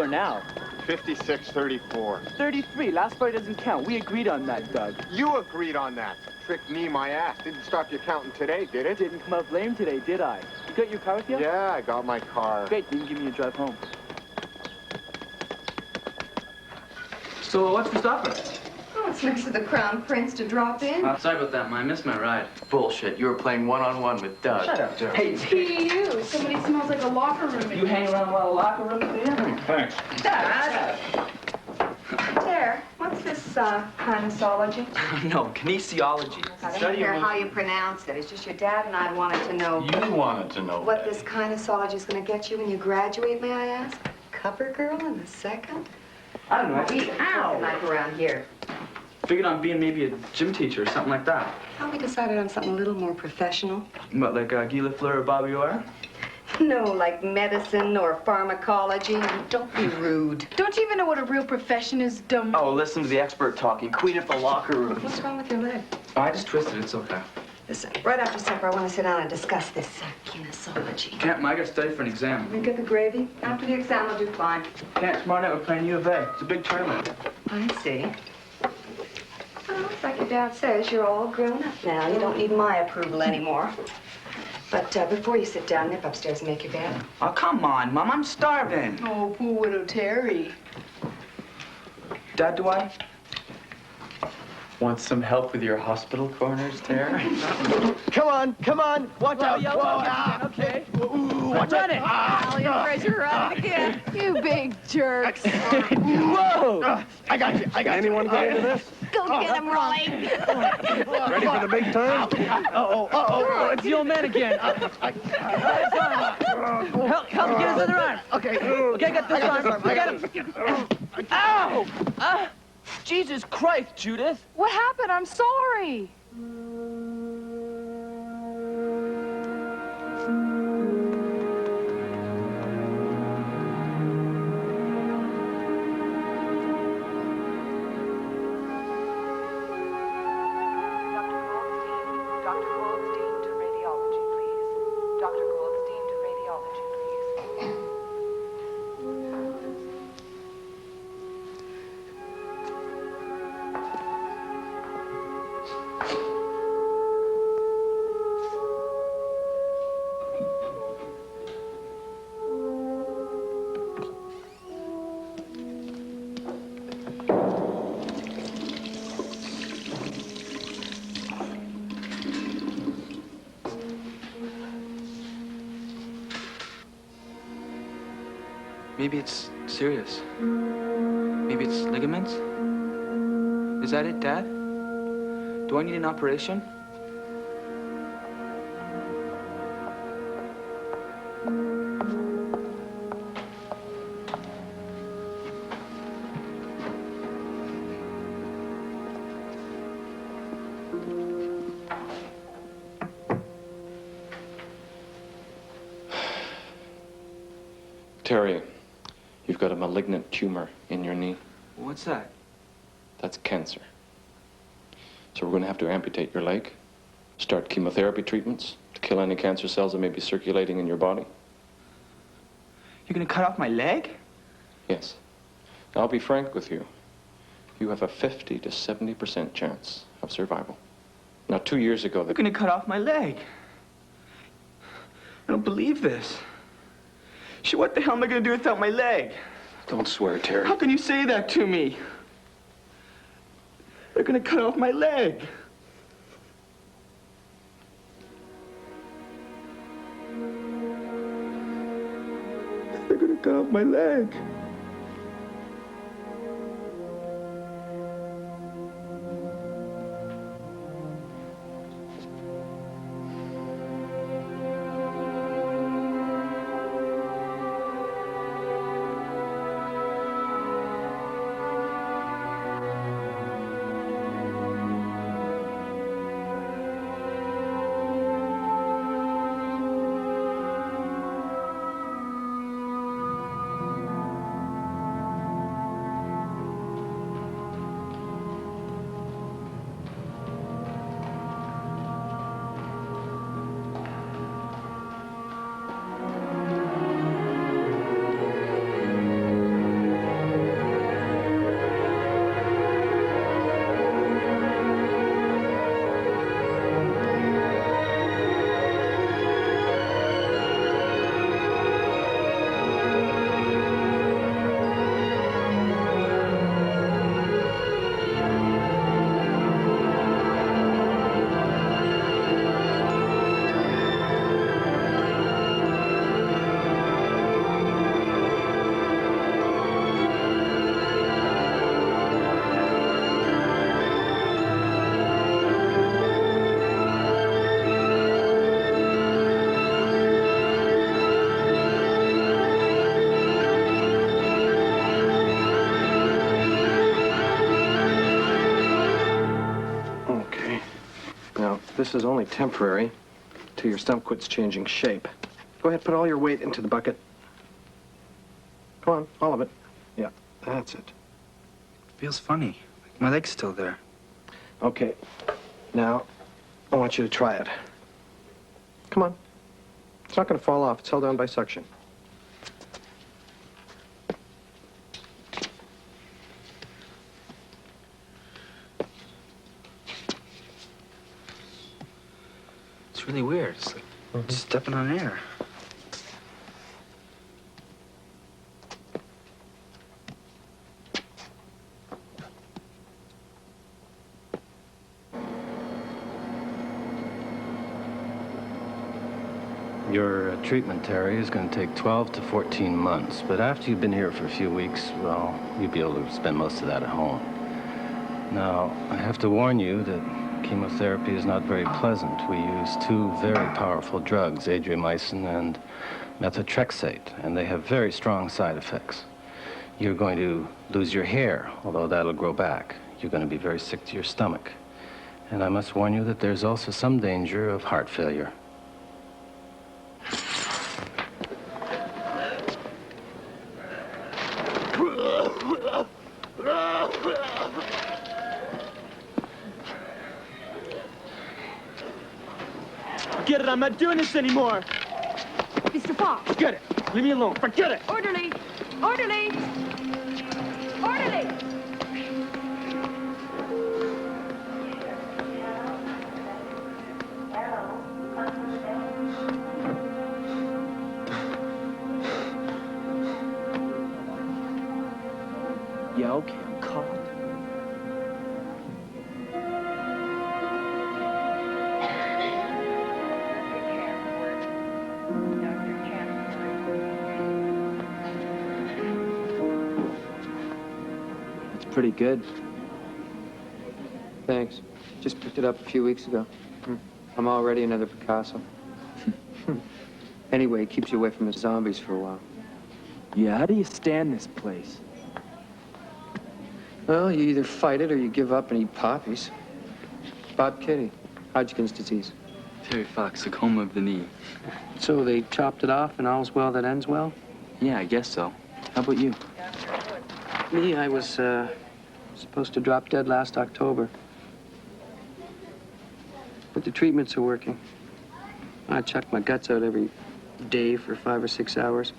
score now? 56-34. 33. Last play doesn't count. We agreed on that, Doug. You agreed on that. Tricked me, my ass. Didn't stop you counting today, did it? Didn't come up lame today, did I? You got your car with you? Yeah, I got my car. Great, you can give me a drive home. So what's for supper? Oh, it's next to the Crown Prince to drop in. Sorry about that, Ma. I missed my ride. Bullshit. You were playing one-on-one with Doug. Shut up, Joe. Hey, P.U. Somebody smells like a locker room. You hang around a lot of locker rooms, do you? Thanks. Dad. There. What's this, kinesiology? No, kinesiology. I don't care how you pronounce it. It's just your dad and I wanted to know You wanted to know what this kinesiology is going to get you when you graduate, may I ask? Cover girl in the second? I don't know. Ow! Like around here. Figured on being maybe a gym teacher or something like that. How we decided on something a little more professional? What, like Guy Lafleur or Bobby Orr? No, like medicine or pharmacology. Don't be rude. Don't you even know what a real profession is, dumb? Oh, listen to the expert talking. Queen of the locker room. What's wrong with your leg? Oh, I just twisted it. It's okay. Listen, right after supper, I want to sit down and discuss this kinesiology. Can't, Ma. I gotta study for an exam. You get the gravy? After the exam, I'll do fine. Can't. Tomorrow night we're playing U of A. It's a big tournament. I see. Well, it's like your dad says, you're all grown up now. You don't need my approval anymore. But before you sit down, nip upstairs and make your bed. Oh, come on, Mom. I'm starving. Oh, poor widow Terry. Dad, do I? Want some help with your hospital corners, Tara? Come on. Watch out. Whoa, okay. Watch out. Al, you're afraid you're running again. You big jerks. Whoa! I got you. Anyone got into this? Go get him, Rolly. Ready for the big turn? Oh, it's the old man again. Help me get his other arm. Okay, I got this arm. Get him. Ow! Jesus Christ, Judith. What happened? I'm sorry. Dr. Goldstein to radiology, please. Dr. Goldstein to radiology, please. Maybe it's serious. Maybe it's ligaments? Is that it, Dad? Do I need an operation? Terry, you've got a malignant tumor in your knee. What's that? That's cancer. So we're going to have to amputate your leg, start chemotherapy treatments to kill any cancer cells that may be circulating in your body. You're gonna cut off my leg? Yes. Now, I'll be frank with you. You have a 50 to 70% chance of survival. Now, 2 years ago, You're gonna cut off my leg. I don't believe this. Shit, what the hell am I gonna do without my leg? Don't swear, Terry. How can you say that to me? They're gonna cut off my leg. They're gonna cut off my leg. this is only temporary till your stump quits changing shape. Go ahead, put all your weight into the bucket. Come on, all of it. Yeah, that's it. Feels funny. My leg's still there. Okay, now I want you to try it. Come on. It's not going to fall off. It's held down by suction. It's really weird. It's like stepping on air. Your treatment, Terry, is going to take 12 to 14 months. But after you've been here for a few weeks, well, you'll be able to spend most of that at home. Now, I have to warn you that chemotherapy is not very pleasant. We use two very powerful drugs, adriamycin and methotrexate, and they have very strong side effects. You're going to lose your hair, although that'll grow back. You're going to be very sick to your stomach. And I must warn you that there's also some danger of heart failure. Forget it, I'm not doing this anymore. Mr. Fox. Forget it. Leave me alone. Forget it. Orderly. Orderly. Orderly. Yeah, okay, I'm caught. Pretty good. Thanks. Just picked it up a few weeks ago. I'm already another Picasso. Anyway, it keeps you away from the zombies for a while. Yeah, how do you stand this place? Well, you either fight it or you give up and eat poppies. Bob Kitty, Hodgkin's disease. Terry Fox, sarcoma of the knee. So they chopped it off and all's well that ends well? Yeah, I guess so. How about you? Me, I was, supposed to drop dead last October. But the treatments are working. I chuck my guts out every day for 5 or 6 hours.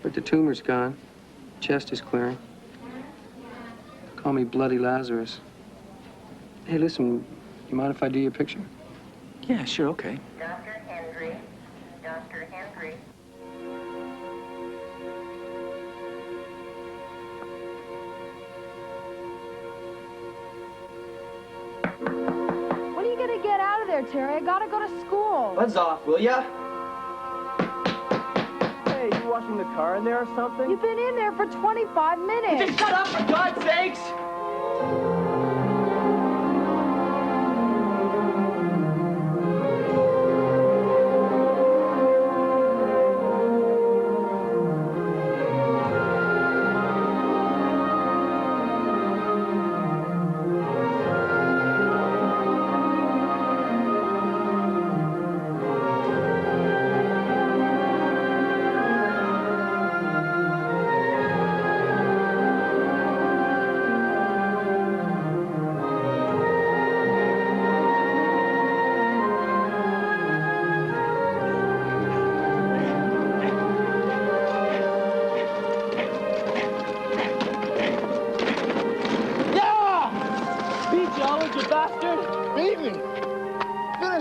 But the tumor's gone. Chest is clearing. Call me Bloody Lazarus. Hey, listen, you mind if I do your picture? Yeah, sure, okay. Dr. Hendry. Dr. Hendry. When are you gonna get out of there, Terry? I gotta go to school. Buzz off, will ya? Hey, you washing the car in there or something? You've been in there for 25 minutes. Just shut up, for God's sakes!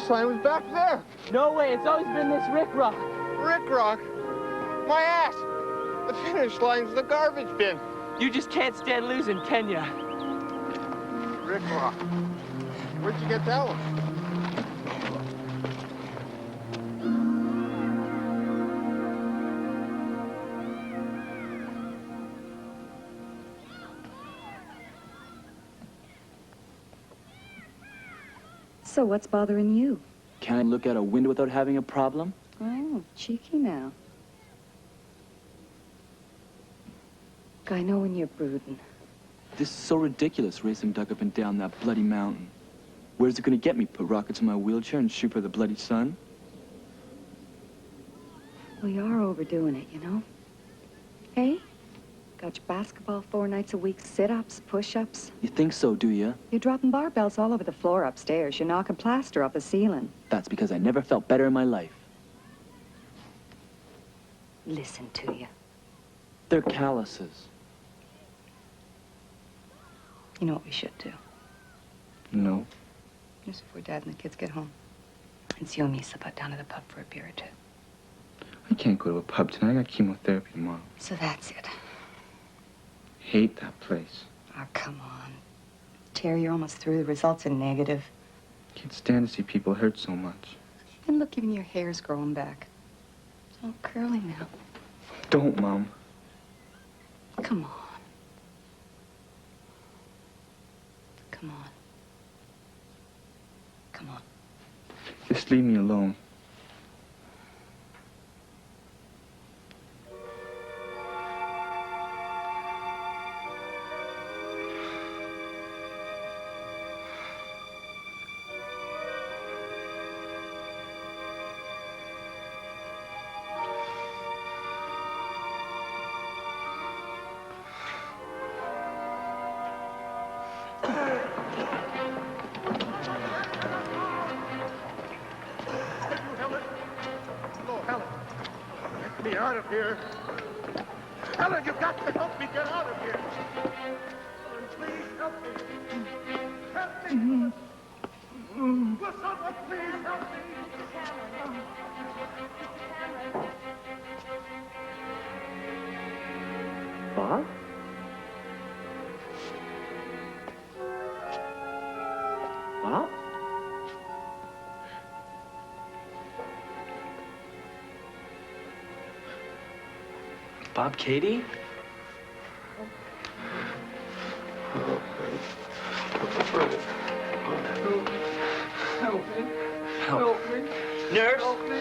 Line was back there. No way, it's always been this Rick Rock. Rick Rock? My ass. The finish line's the garbage bin. You just can't stand losing, can ya? Rick Rock. Where'd you get that one? So what's bothering you? Can I look out a window without having a problem? Oh, cheeky now. I know when you're brooding. This is so ridiculous, racing duck up and down that bloody mountain. Where's it gonna get me? Put rockets in my wheelchair and shoot for the bloody sun? Well, you are overdoing it, you know? Hey? Got your basketball 4 nights a week, sit-ups, push-ups. You think so, do ya? You're dropping barbells all over the floor upstairs. You're knocking plaster off the ceiling. That's because I never felt better in my life. Listen to you. They're calluses. You know what we should do? No. Just before Dad and the kids get home. It's you and me slip out down to the pub for a beer or two. I can't go to a pub tonight. I got chemotherapy tomorrow. So that's it. Hate that place. Oh, come on. Terry, you're almost through. The results are negative. Can't stand to see people hurt so much. And look, even your hair's growing back. It's all curly now. Don't, Mom. Come on. Come on. Come on. Just leave me alone. Me out of here. Helen, you've got to help me get out of here. Helen, please help me. Help me. Will someone please help me? Bob? Bob? Bob, Katie? Help me. Help. Help me. Nurse? Help me.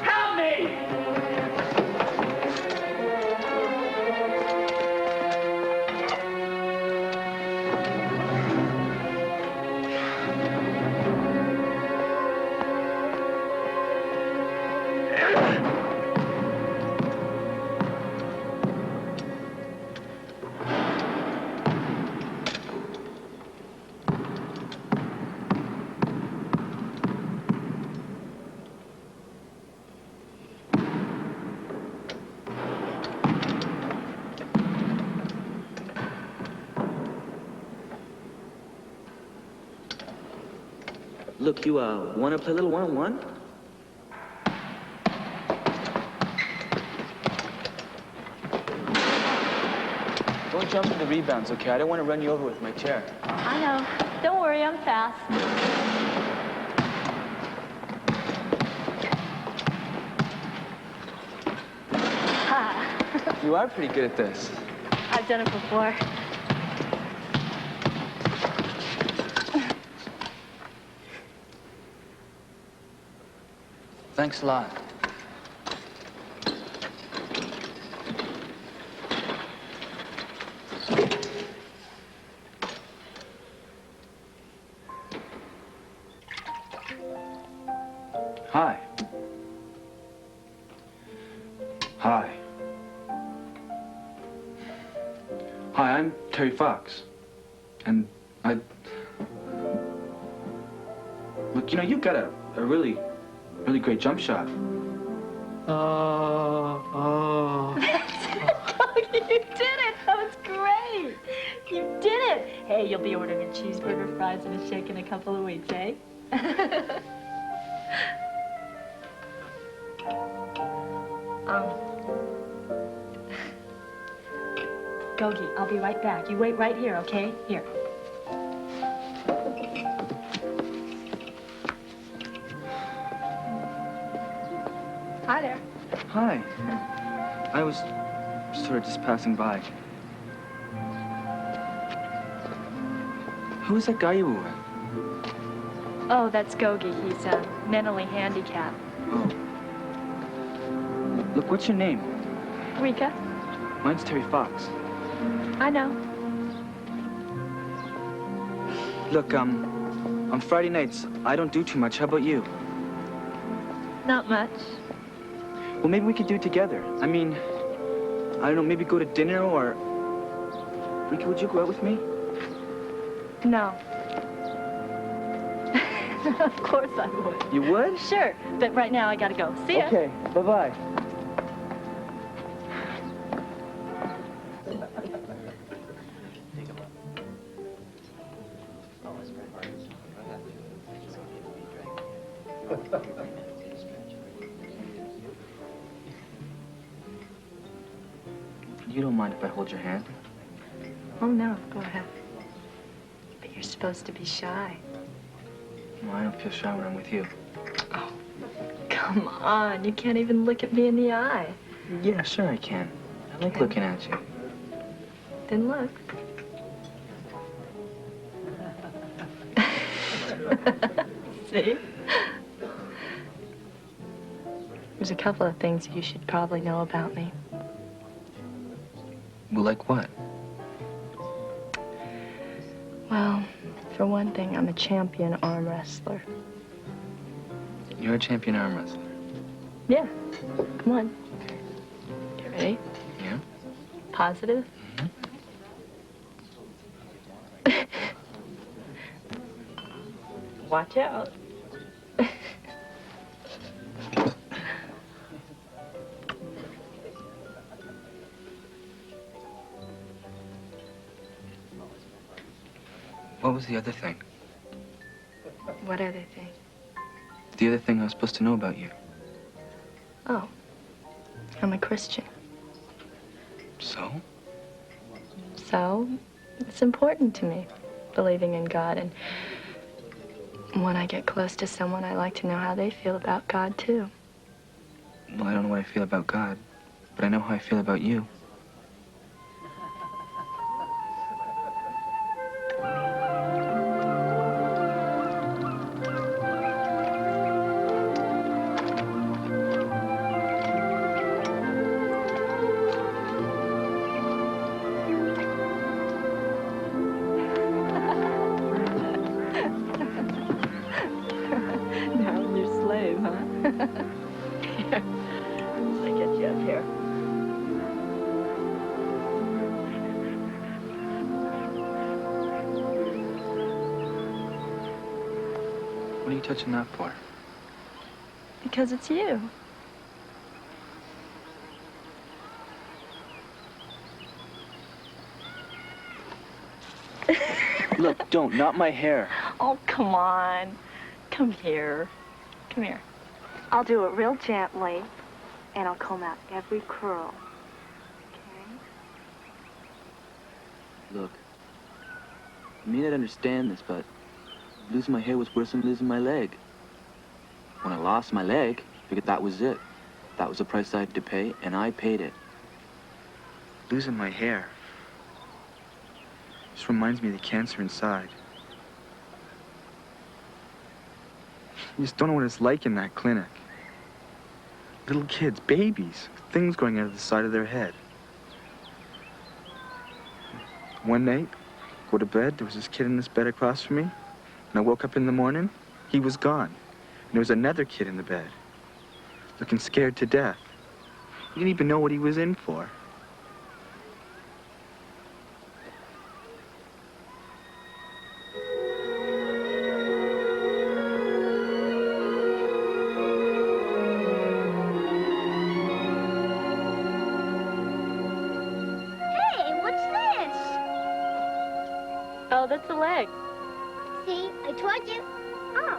Help me! Look, you, wanna play a little one-on-one? Don't jump in the rebounds, okay? I don't want to run you over with my chair. I know. Don't worry, I'm fast. Ha. You are pretty good at this. I've done it before. Thanks a lot. Hi. Hi. Hi, I'm Terry Fox. And I... Look, you know, you've got a really great jump shot. You did it! That was great! You did it! Hey, you'll be ordering a cheeseburger, fries, and a shake in a couple of weeks, eh? Gogi, I'll be right back. You wait right here, okay? Here. Hi there. Hi. I was sort of just passing by. Who is that guy you were with? Oh, that's Gogi. He's mentally handicapped. Oh. Look, what's your name? Rika? Mine's Terry Fox. I know. Look, on Friday nights, I don't do too much. How about you? Not much. Well, maybe we could do it together. I mean, I don't know, maybe go to dinner or... Ricky, would you go out with me? No. Of course I would. You would? Sure, but right now I gotta go. See ya. Okay, bye-bye. You don't mind if I hold your hand? Oh, no, go ahead. But you're supposed to be shy. Well, I don't feel shy when I'm with you. Oh, come on. You can't even look at me in the eye. Yeah, sure I can. I like looking at you. Then look. See? There's a couple of things you should probably know about me. Well, like what? Well, for one thing, I'm a champion arm wrestler. You're a champion arm wrestler. Yeah. Come on. You ready? Yeah? Positive? Watch out. What was the other thing? What other thing? The other thing I was supposed to know about you. Oh, I'm a Christian. So? So, it's important to me, believing in God. And when I get close to someone, I like to know how they feel about God, too. Well, I don't know what I feel about God, but I know how I feel about you. Now I'm your slave, huh? Here, let me get you up here. What are you touching that for? Because it's you. Look, don't. Not my hair. Oh, come on. Come here. Come here. I'll do it real gently, and I'll comb out every curl. Okay? Look, I may not understand this, but losing my hair was worse than losing my leg. When I lost my leg, I figured that was it. That was the price I had to pay, and I paid it. Losing my hair just reminds me of the cancer inside. You just don't know what it's like in that clinic. Little kids, babies, things going out of the side of their head. One night, go to bed, there was this kid in this bed across from me, and I woke up in the morning, he was gone. And there was another kid in the bed, looking scared to death. He didn't even know what he was in for. Hey, what's this? Oh, that's a leg. See, I told you. Oh.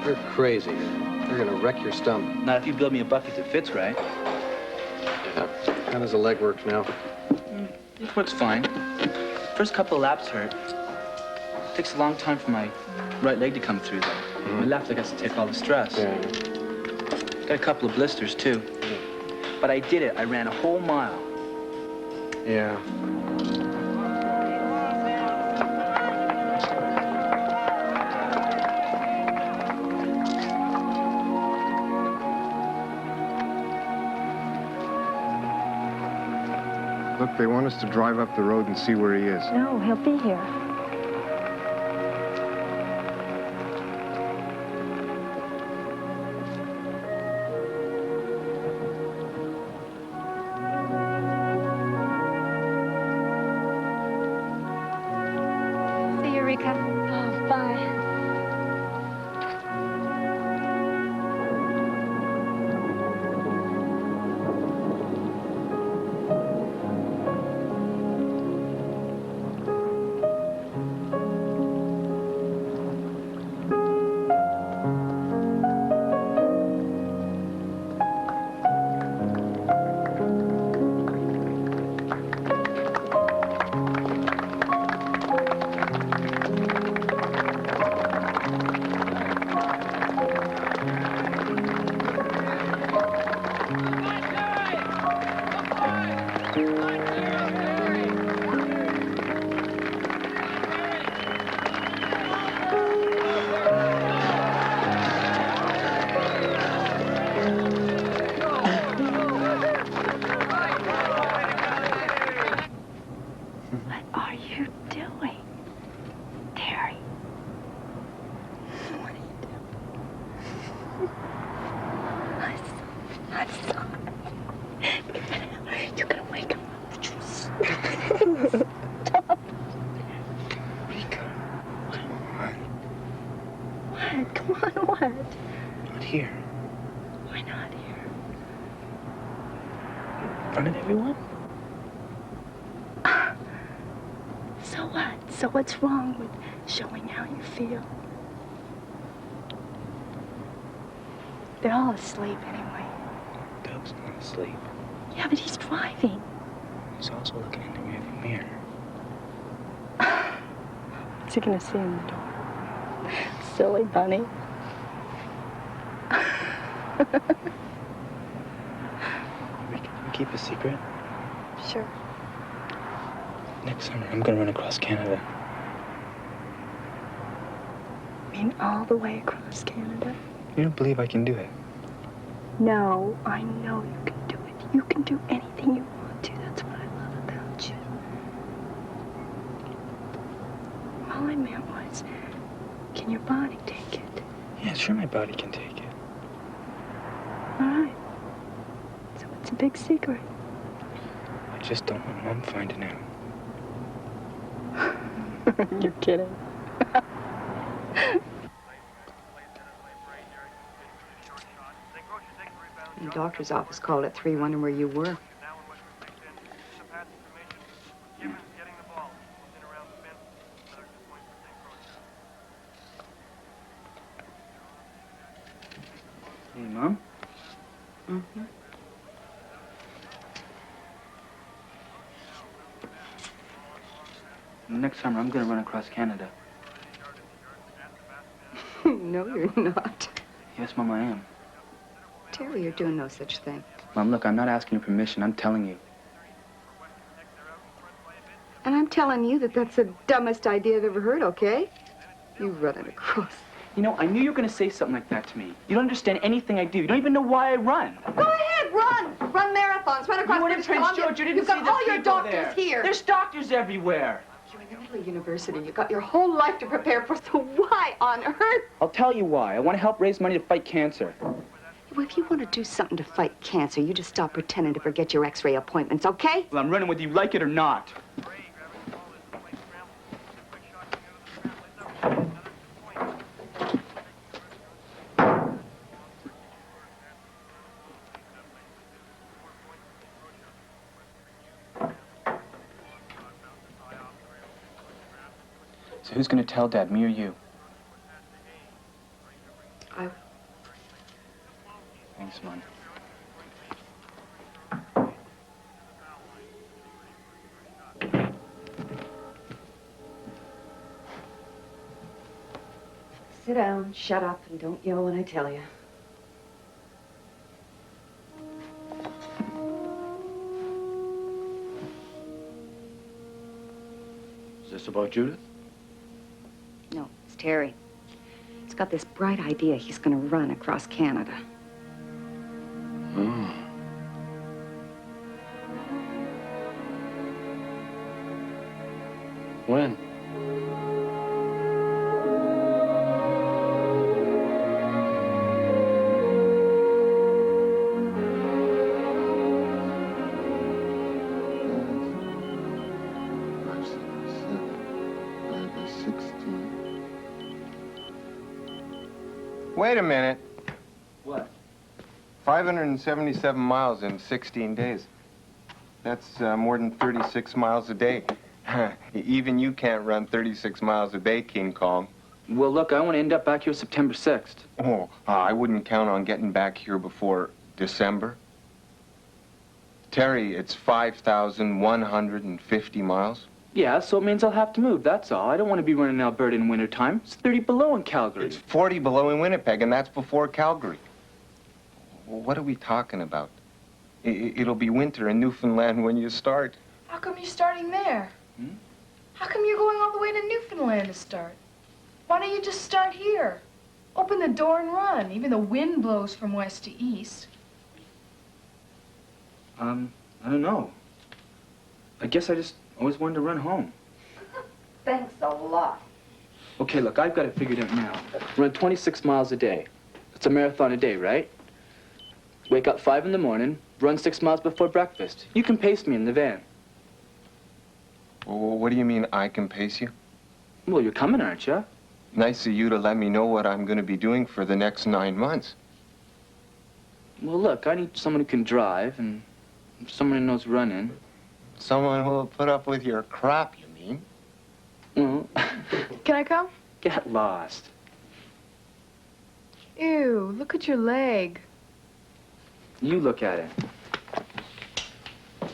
You're crazy. They're gonna wreck your stump. Not if you build me a bucket that fits right. How does the leg work now? It works fine. First couple of laps hurt. Takes a long time for my right leg to come through, though. My left leg has to take all the stress. Yeah. Got a couple of blisters, too. But I did it. I ran a whole mile. Yeah. Look, they want us to drive up the road and see where he is. No, he'll be here. See you, Rika. Oh, bye. What are you doing, Terry? What are you doing? I'm sorry. You're gonna wake him up. Stop. Rika, What? Come on, what? not here. Why not here? In front of everyone? So what? So what's wrong with showing how you feel? They're all asleep anyway. Doug's not asleep. Yeah, but he's driving. He's also looking in the rearview mirror. What's he gonna see in the door? Silly bunny. Rika, can we keep a secret? Sure. Next summer, I'm gonna run across Canada. I mean, all the way across Canada? You don't believe I can do it? No, I know you can do it. You can do anything you want to. That's what I love about you. All I meant was, can your body take it? Yeah, sure my body can take it. All right. So it's a big secret. I just don't want Mom finding out. You're kidding. The doctor's office called at 3, wondering where you were. Hey, Mom? Mm-hmm. Next summer, I'm gonna run across Canada. No, you're not. Yes, Mom, I am. Terry, you're doing no such thing. Mom, look, I'm not asking your permission. I'm telling you. And I'm telling you that that's the dumbest idea I've ever heard, okay? You running across. You know, I knew you were gonna say something like that to me. You don't understand anything I do. You don't even know why I run. Go ahead, run! Run marathons, run across You were in British Prince Columbia. George. You didn't You've see got the all your people doctors there. here. There's doctors everywhere. You're in the middle of university. You've got your whole life to prepare for, so why on earth? I'll tell you why. I want to help raise money to fight cancer. Well, if you want to do something to fight cancer, you just stop pretending to forget your x-ray appointments, okay? Well, I'm running whether you like it or not. So who's going to tell Dad, me or you? I Sit down, shut up, and don't yell when I tell you. Is this about Judith? No, it's Terry. He's got this bright idea he's gonna run across Canada. Oh. When? Wait a minute. What? 577 miles in 16 days. That's more than 36 miles a day. Even you can't run 36 miles a day, King Kong. Well, look, I want to end up back here September 6th. Oh, I wouldn't count on getting back here before December. Terry, it's 5,150 miles. Yeah, so it means I'll have to move, that's all. I don't want to be running in Alberta in wintertime. It's 30 below in Calgary. It's 40 below in Winnipeg, and that's before Calgary. What are we talking about? It'll be winter in Newfoundland when you start. How come you're starting there? How come you're going all the way to Newfoundland to start? Why don't you just start here? Open the door and run. Even the wind blows from west to east. I don't know. I guess I just always wanted to run home. Thanks a lot. Okay, look, I've got it figured out now. Run 26 miles a day. That's a marathon a day, right? Wake up 5 in the morning, run 6 miles before breakfast. You can pace me in the van. Well, what do you mean I can pace you? Well, you're coming, aren't you? Nice of you to let me know what I'm going to be doing for the next 9 months. Well, look, I need someone who can drive and someone who knows running. Someone who will put up with your crap, you mean? Well, Can I come? get lost. Ew, look at your leg. You look at it.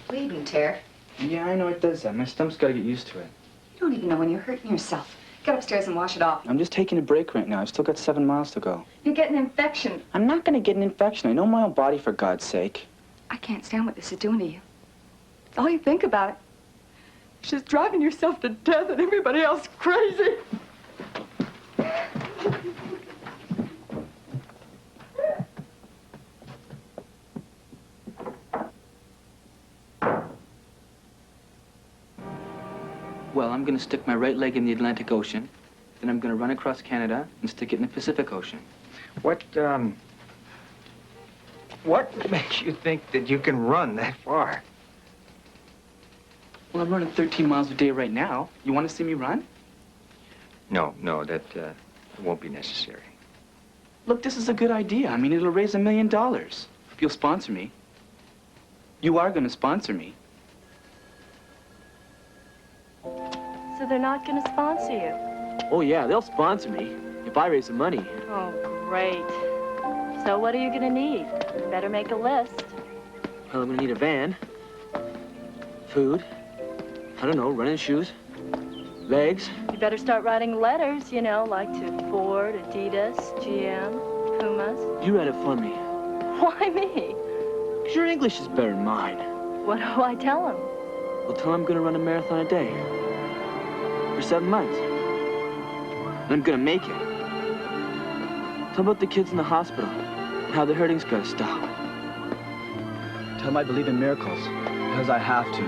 Bleeding, Terry. Yeah, I know it does that. My stomach's got to get used to it. You don't even know when you're hurting yourself. Get upstairs and wash it off. I'm just taking a break right now. I've still got 7 miles to go. You're getting an infection. I'm not going to get an infection. I know my own body, for God's sake. I can't stand what this is doing to you. It's all you think about it. It's just driving yourself to death and everybody else crazy. Well, I'm going to stick my right leg in the Atlantic Ocean. Then I'm going to run across Canada and stick it in the Pacific Ocean. What makes you think that you can run that far? Well, I'm running 13 miles a day right now. You want to see me run? No, that won't be necessary. Look, this is a good idea. I mean, it'll raise $1 million if you'll sponsor me. You are going to sponsor me. So they're not going to sponsor you? Oh, yeah, they'll sponsor me if I raise the money. Oh, great. So what are you going to need? You better make a list. Well, I'm going to need a van, food, I don't know, running shoes, legs. You better start writing letters, you know, like to Ford, Adidas, GM, Pumas. You write it for me. Why me? 'Cause your English is better than mine. What do I tell him? Well, tell him I'm going to run a marathon a day for 7 months. And I'm going to make it. Tell him about the kids in the hospital and how the hurting's got to stop. Tell him I believe in miracles because I have to.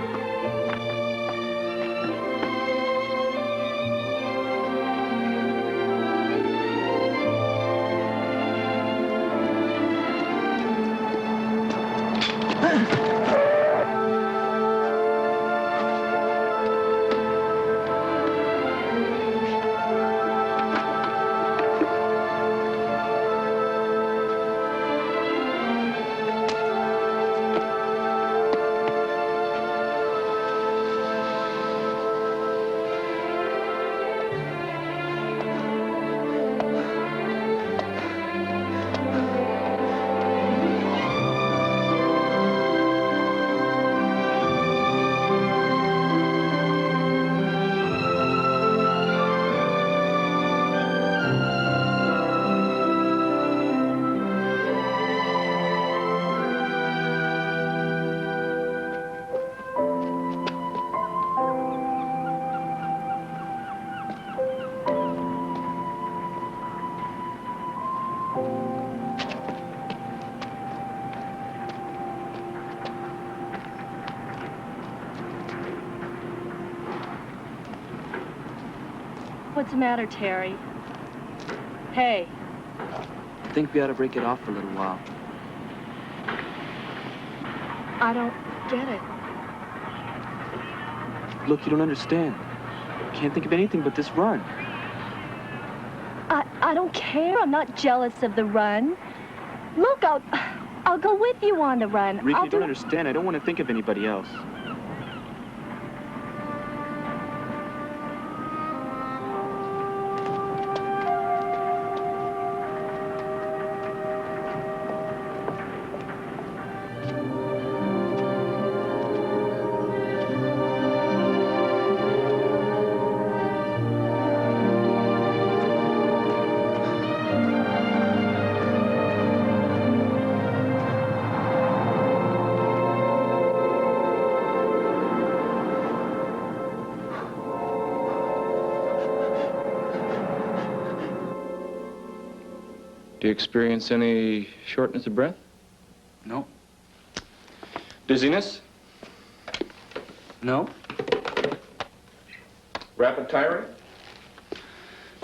What's the matter, Terry? Hey. I think we ought to break it off for a little while. I don't get it. Look, you don't understand. Can't think of anything but this run. I don't care. I'm not jealous of the run. Look, I'll go with you on the run. Rika, you don't understand. I don't want to think of anybody else. Do you experience any shortness of breath? No. Dizziness? No. Rapid tiring?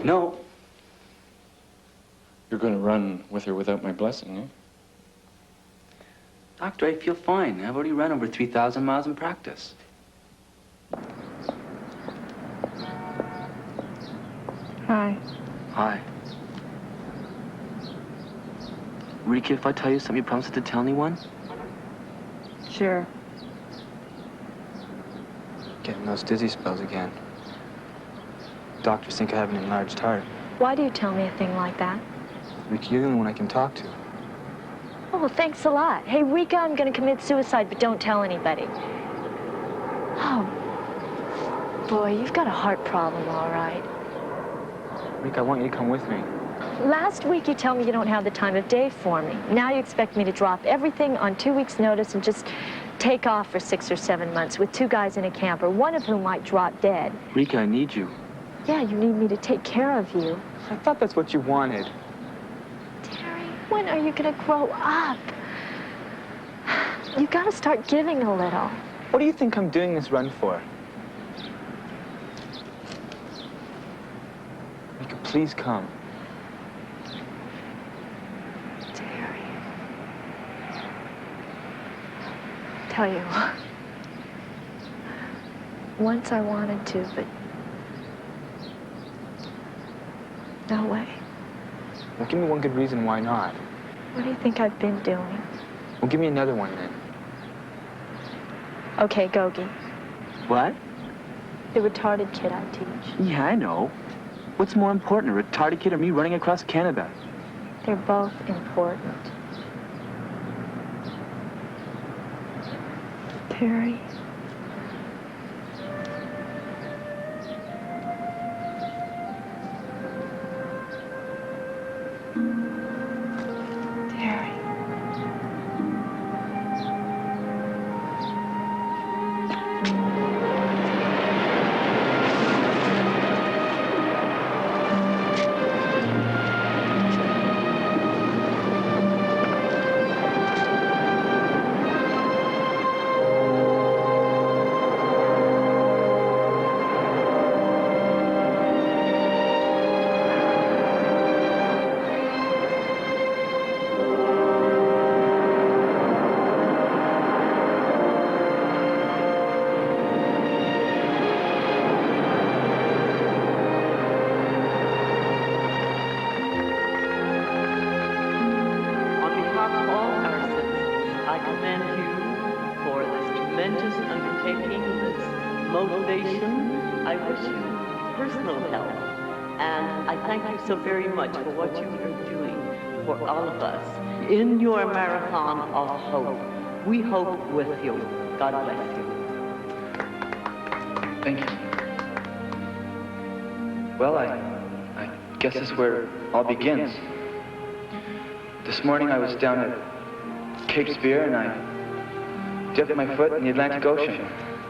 No. You're going to run with or without my blessing, eh? Doctor, I feel fine. I've already run over 3,000 miles in practice. Hi. Hi. Rika, if I tell you something, you promise not to tell anyone? Sure. Getting those dizzy spells again. Doctors think I have an enlarged heart. Why do you tell me a thing like that? Rika, you're the only one I can talk to. Oh, well, thanks a lot. Hey, Rika, I'm gonna commit suicide, but don't tell anybody. Oh. Boy, you've got a heart problem, all right. Rika, I want you to come with me. Last week you tell me you don't have the time of day for me. Now you expect me to drop everything on 2 weeks' notice and just take off for 6 or 7 months with 2 guys in a camper, one of whom might drop dead. Rika, I need you. Yeah, you need me to take care of you. I thought that's what you wanted. Terry, when are you gonna grow up? You gotta start giving a little. What do you think I'm doing this run for? Rika, please come. Tell you, once I wanted to, but no way. Well, give me one good reason why not. What do you think I've been doing? Well, give me another one then. Okay, Gogi. What? The retarded kid I teach. Yeah, I know. What's more important, a retarded kid or me running across Canada? They're both important. Terry. So very much for what you are doing for all of us in your marathon of hope. We hope with you. God bless you. Thank you. Well, I guess this is where it all begins. This morning I was down at Cape Spear and I dipped my foot in the Atlantic Ocean.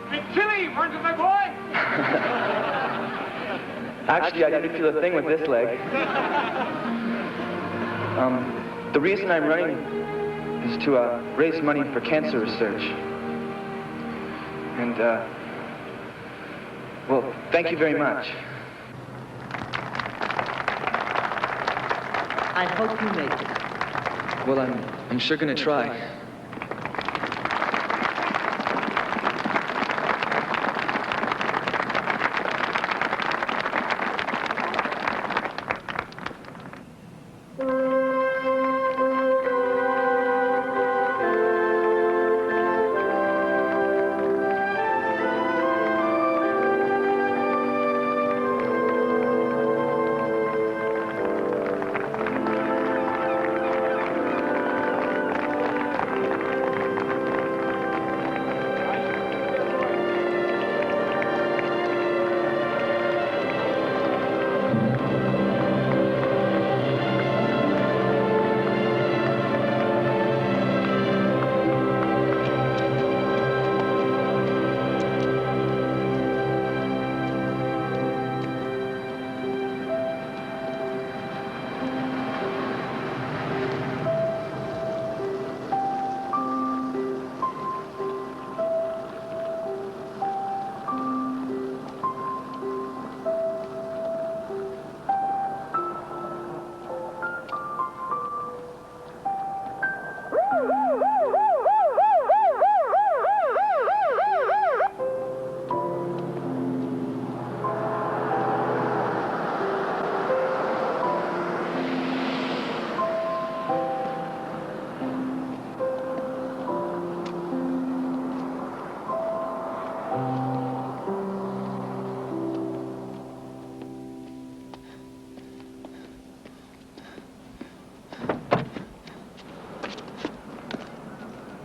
Hey, Chili, run to my boy! Actually, I didn't feel a thing with this leg. The reason I'm running is to raise money for cancer research. And, well, thank you very much. I hope you make it. Well, I'm sure gonna try.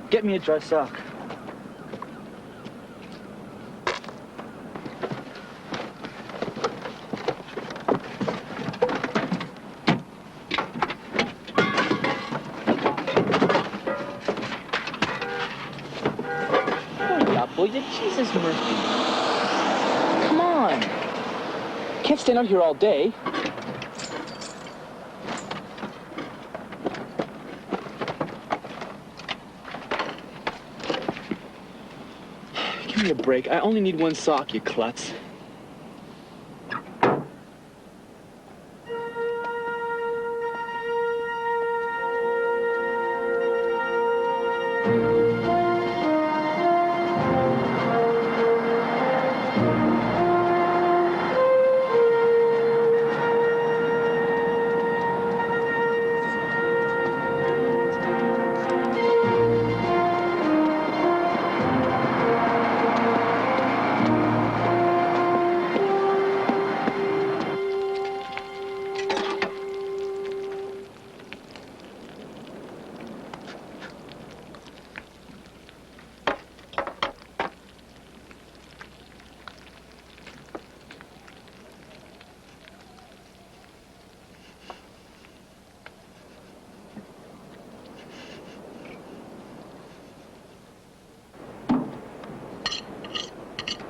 Get me a dry sock. Hurry up, will you? Jesus, Murphy. Come on. Can't stand out here all day. Give me a break. I only need one sock, you klutz.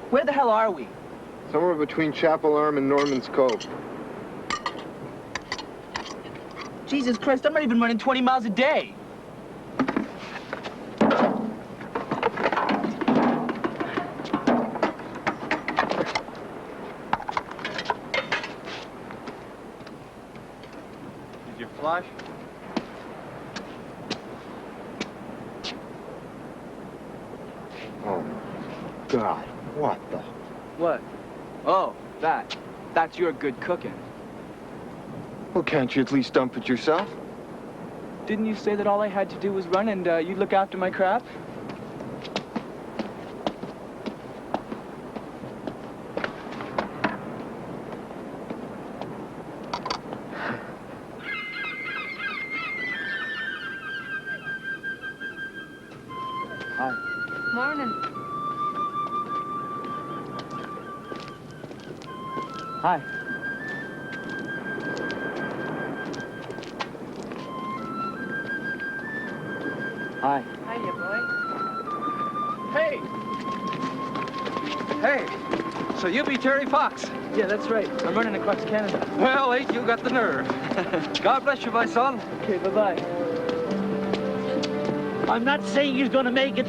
Where the hell are we? Somewhere between Chapel Arm and Norman's Cove. Jesus Christ, I'm not even running 20 miles a day. Did you flush? Oh, God. What the? What? Oh, that. That's your good cooking. Well, can't you at least dump it yourself? Didn't you say that all I had to do was run and you'd look after my crap? Hi. Morning. Hi. Hi. Hiya, boy. Hey! Hey! So you be Terry Fox? Yeah, that's right. I'm running across Canada. Well, ain't you got the nerve. God bless you, my son. Okay, bye-bye. I'm not saying he's gonna make it,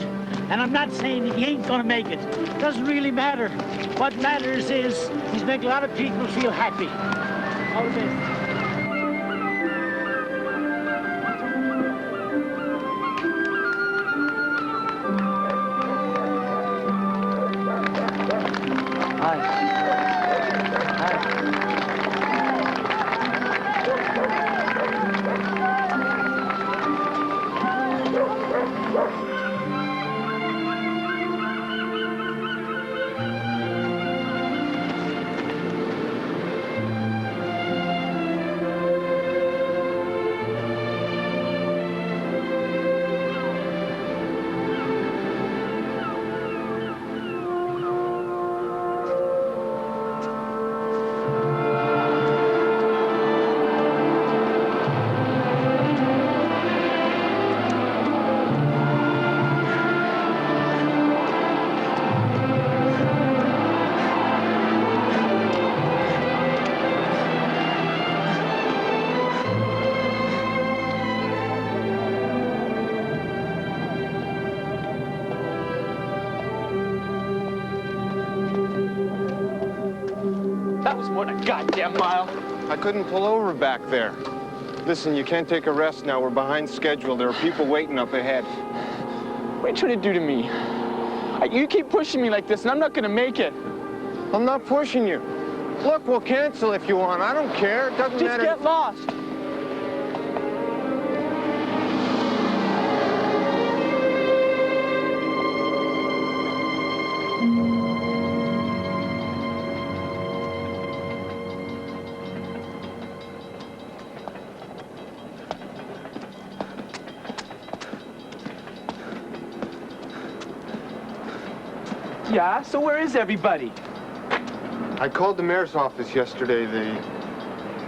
and I'm not saying he ain't gonna make it. Doesn't really matter. What matters is he's making a lot of people feel happy. All the best. That was more than a goddamn mile. I couldn't pull over back there. Listen, you can't take a rest now. We're behind schedule. There are people waiting up ahead. What are you trying to do to me? You keep pushing me like this, and I'm not gonna make it. I'm not pushing you. Look, we'll cancel if you want. I don't care. It doesn't matter. Just get lost. Yeah, so where is everybody? I called the mayor's office yesterday.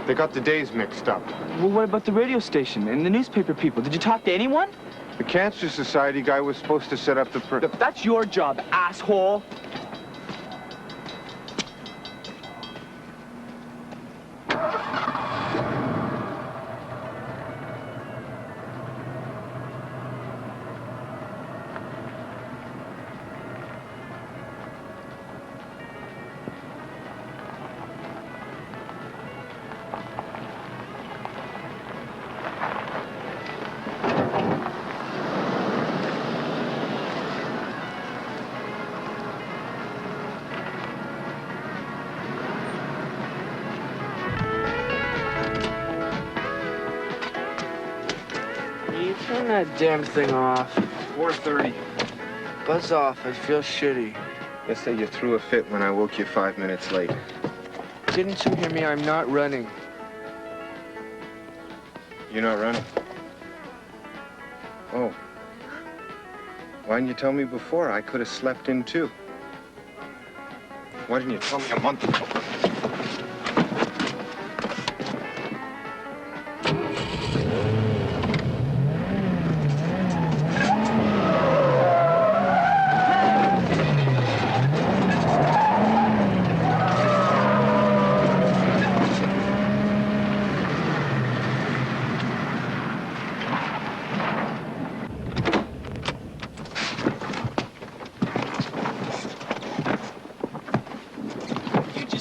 They got the days mixed up. Well, what about the radio station and the newspaper people? Did you talk to anyone? The Cancer Society guy was supposed to set up the That's your job, asshole. Turn that damn thing off. 4:30. Buzz off, I feel shitty. They say you threw a fit when I woke you 5 minutes late. Didn't you hear me? I'm not running. You're not running? Oh. Why didn't you tell me before? I could have slept in too. Why didn't you tell me a month ago?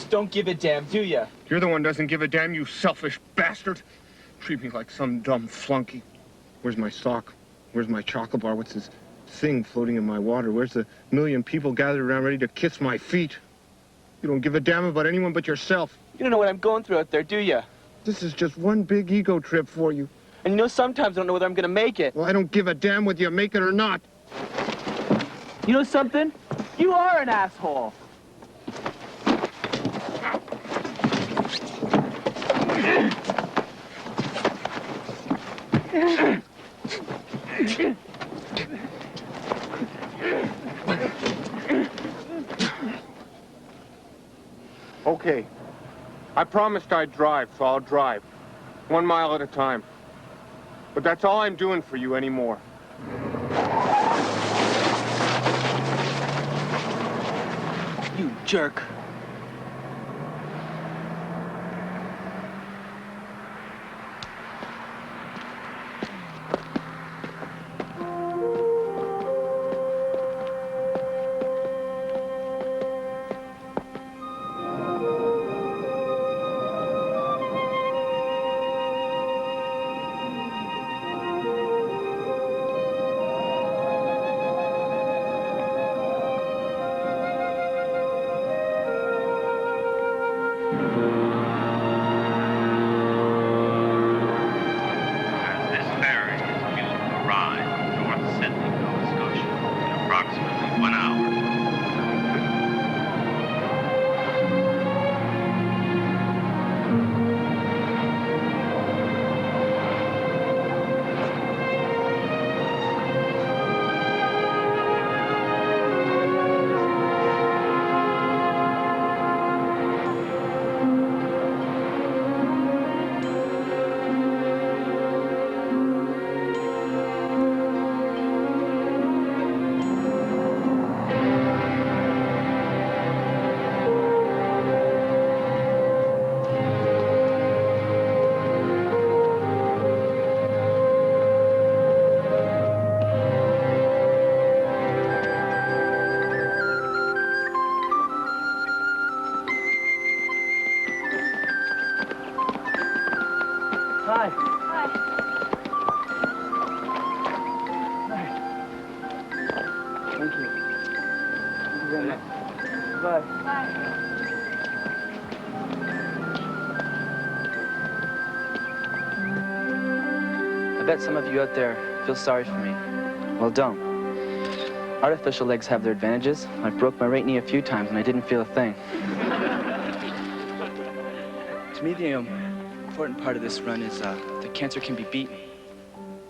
Don't give a damn, do ya? You're the one who doesn't give a damn, you selfish bastard. Treat me like some dumb flunky. Where's my sock? Where's my chocolate bar? What's this thing floating in my water? Where's the million people gathered around ready to kiss my feet? You don't give a damn about anyone but yourself. You don't know what I'm going through out there, do ya? This is just one big ego trip for you. And you know sometimes I don't know whether I'm gonna make it. Well, I don't give a damn whether you make it or not. You know something? You are an asshole. Okay. I promised I'd drive, so I'll drive. 1 mile at a time. But that's all I'm doing for you anymore. You jerk. As this ferry is due to arrive in North Sydney, Nova Scotia, in approximately 1 hour. Hi. Thank you. Thank you very much. Bye. I bet some of you out there feel sorry for me. Well, don't. Artificial legs have their advantages. I broke my right knee a few times and I didn't feel a thing. To me, the important part of this run is that cancer can be beaten.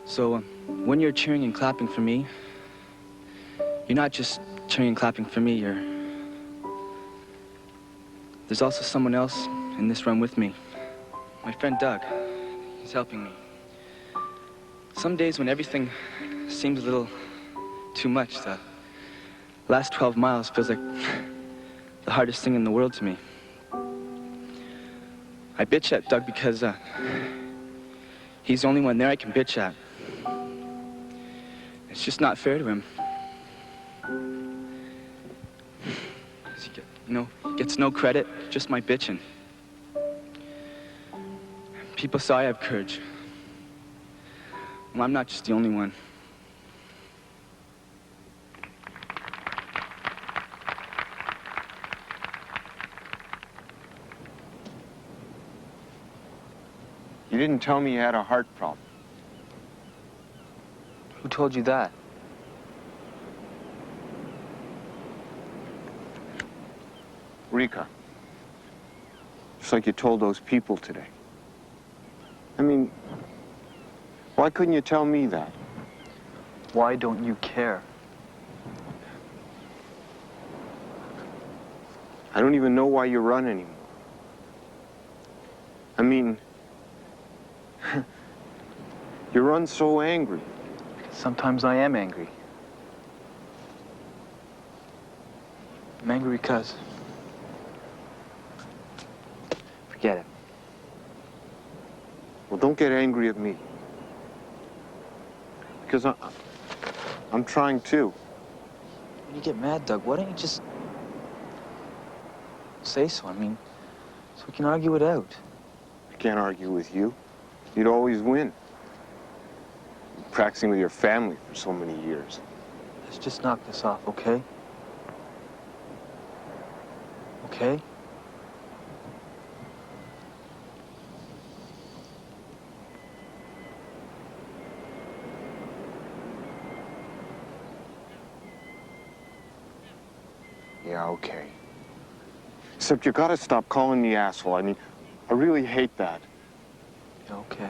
So when you're cheering and clapping for me, you're not just cheering and clapping for me, there's also someone else in this run with me. My friend Doug. He's helping me. Some days when everything seems a little too much, the last 12 miles feels like the hardest thing in the world to me. I bitch at Doug because he's the only one there I can bitch at. It's just not fair to him. He gets no credit, just my bitching. People say I have courage. Well, I'm not just the only one. You didn't tell me you had a heart problem. Who told you that? Rika. Just like you told those people today. I mean, why couldn't you tell me that? Why don't you care? I don't even know why you run anymore. I mean, you run so angry. Sometimes I am angry. I'm angry because... Forget it. Well, don't get angry at me. Because I'm trying too. When you get mad, Doug, why don't you just... say so? I mean, so we can argue it out. I can't argue with you. You'd always win. Practicing with your family for so many years. Let's just knock this off, okay? Okay? Yeah, okay. Except you gotta stop calling me asshole. I mean, I really hate that. Yeah, okay.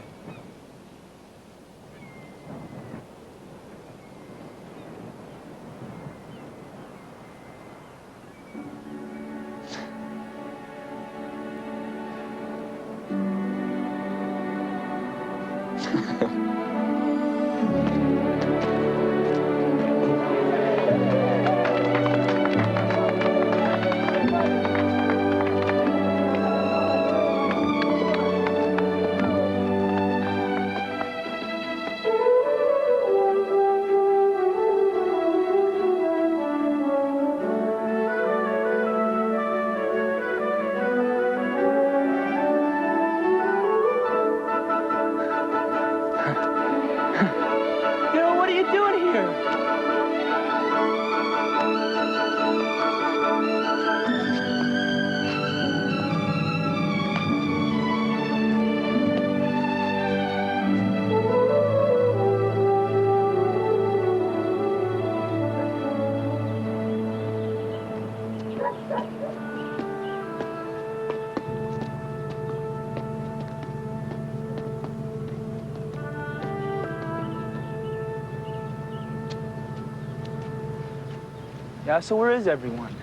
Yeah, so where is everyone?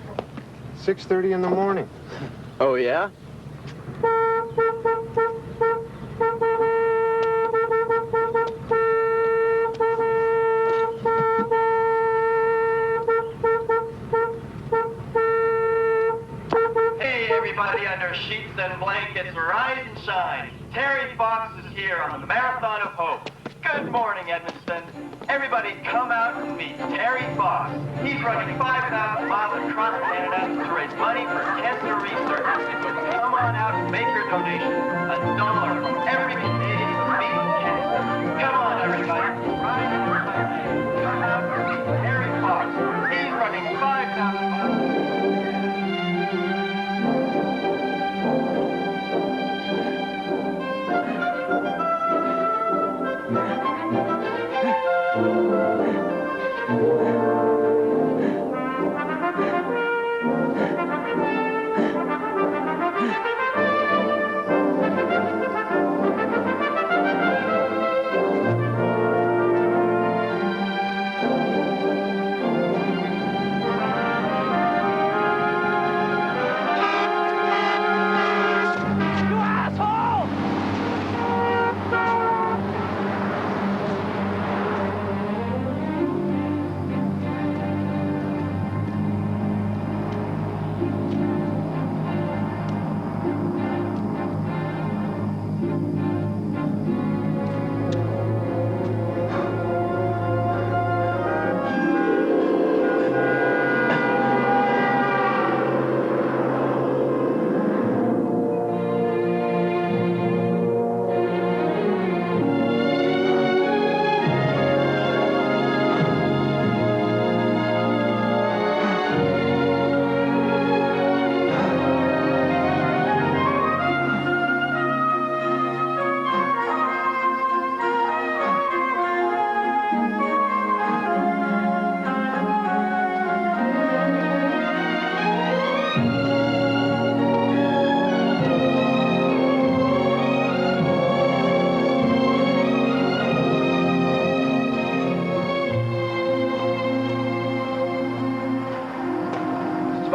6:30 in the morning. Oh, yeah? Hey, everybody under sheets and blankets, rise and shine. Terry Fox is here on the Marathon of Hope. Good morning, Edmonton. Everybody come out and meet Terry Fox. He's running 5,000 miles across Canada to raise money for cancer research. So come on out and make your donation. $1 from every Canadian who beats cancer. Come on, everybody. Rise and shine. Come out and meet Terry Fox. He's running 5,000 miles.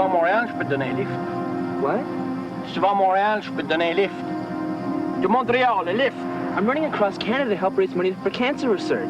vas à Montréal, je peux te donner un lift. What? Si tu vas à Montréal, je peux te donner un lift. De Montréal, le lift. I'm running across Canada to help raise money for cancer research.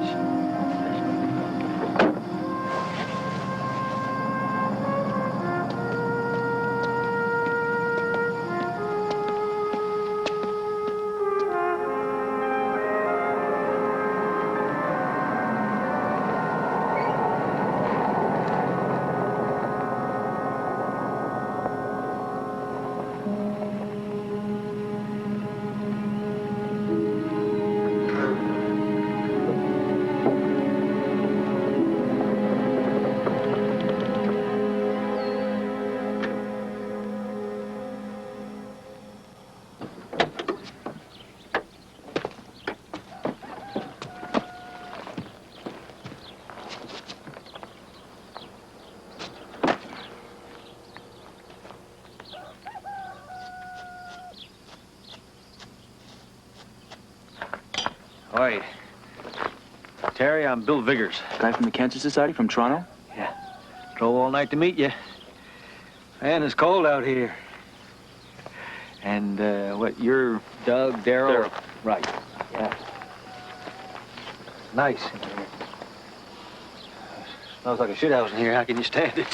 Hi. Terry, I'm Bill Viggers. Guy from the Cancer Society from Toronto? Yeah. Drove all night to meet you. Man, it's cold out here. And, what, you're Doug, Darryl? Right. Yeah. Nice in here. Smells like a shithouse in here. How can you stand it?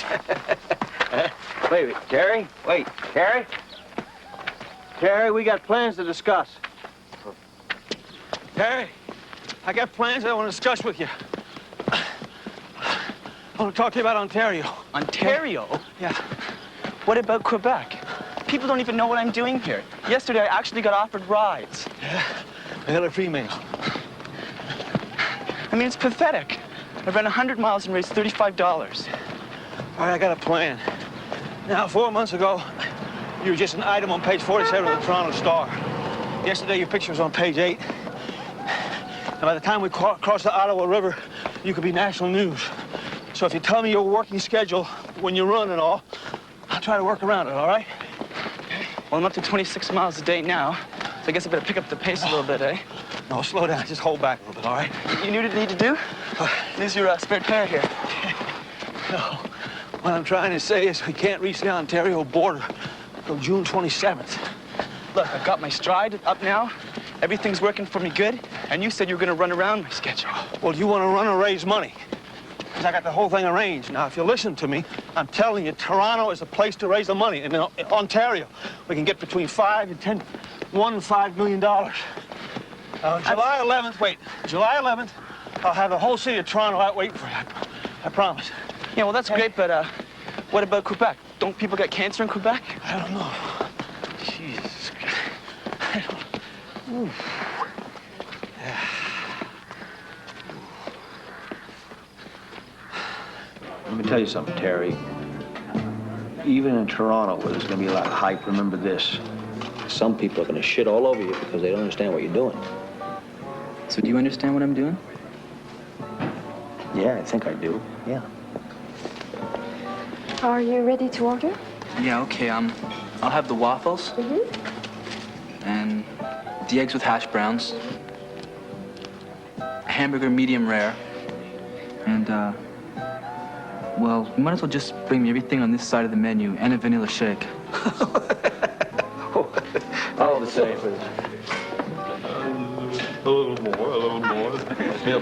Wait, Terry? Wait, Terry? Terry, we got plans to discuss. Terry, I got plans I want to discuss with you. I want to talk to you about Ontario. Ontario? Yeah. What about Quebec? People don't even know what I'm doing here. Yesterday, I actually got offered rides. Yeah, I got a female. I mean, it's pathetic. I ran 100 miles and raised $35. All right, I got a plan. Now, 4 months ago, you were just an item on page 47 of the Toronto Star. Yesterday, your picture was on page 8. And by the time we cross the Ottawa River, you could be national news. So if you tell me your working schedule when you run and all, I'll try to work around it, all right? Well, I'm up to 26 miles a day now, so I guess I better pick up the pace a little bit, eh? No, slow down. Just hold back a little bit, all right? You knew what you need to do? This is your spare tire here. No. What I'm trying to say is we can't reach the Ontario border until June 27th. Look, I've got my stride up now. Everything's working for me good, and you said you were going to run around my schedule. Well, you want to run or raise money? Because I got the whole thing arranged. Now, if you listen to me, I'm telling you, Toronto is a place to raise the money. And in Ontario, we can get between $1 and $5 million. July 11th, July 11th, I'll have the whole city of Toronto out waiting for you. I promise. Yeah, well, that's great, but what about Quebec? Don't people get cancer in Quebec? I don't know. Jesus Christ. I don't... Ooh. Let me tell you something, Terry. Even in Toronto, where there's going to be a lot of hype, remember this. Some people are going to shit all over you because they don't understand what you're doing. So do you understand what I'm doing? Yeah, I think I do. Yeah. Are you ready to order? Yeah, okay. I'll have the waffles. And the eggs with hash browns. Hamburger medium rare. And, well, you might as well just bring me everything on this side of the menu and a vanilla shake. All the same. A little more. Yeah,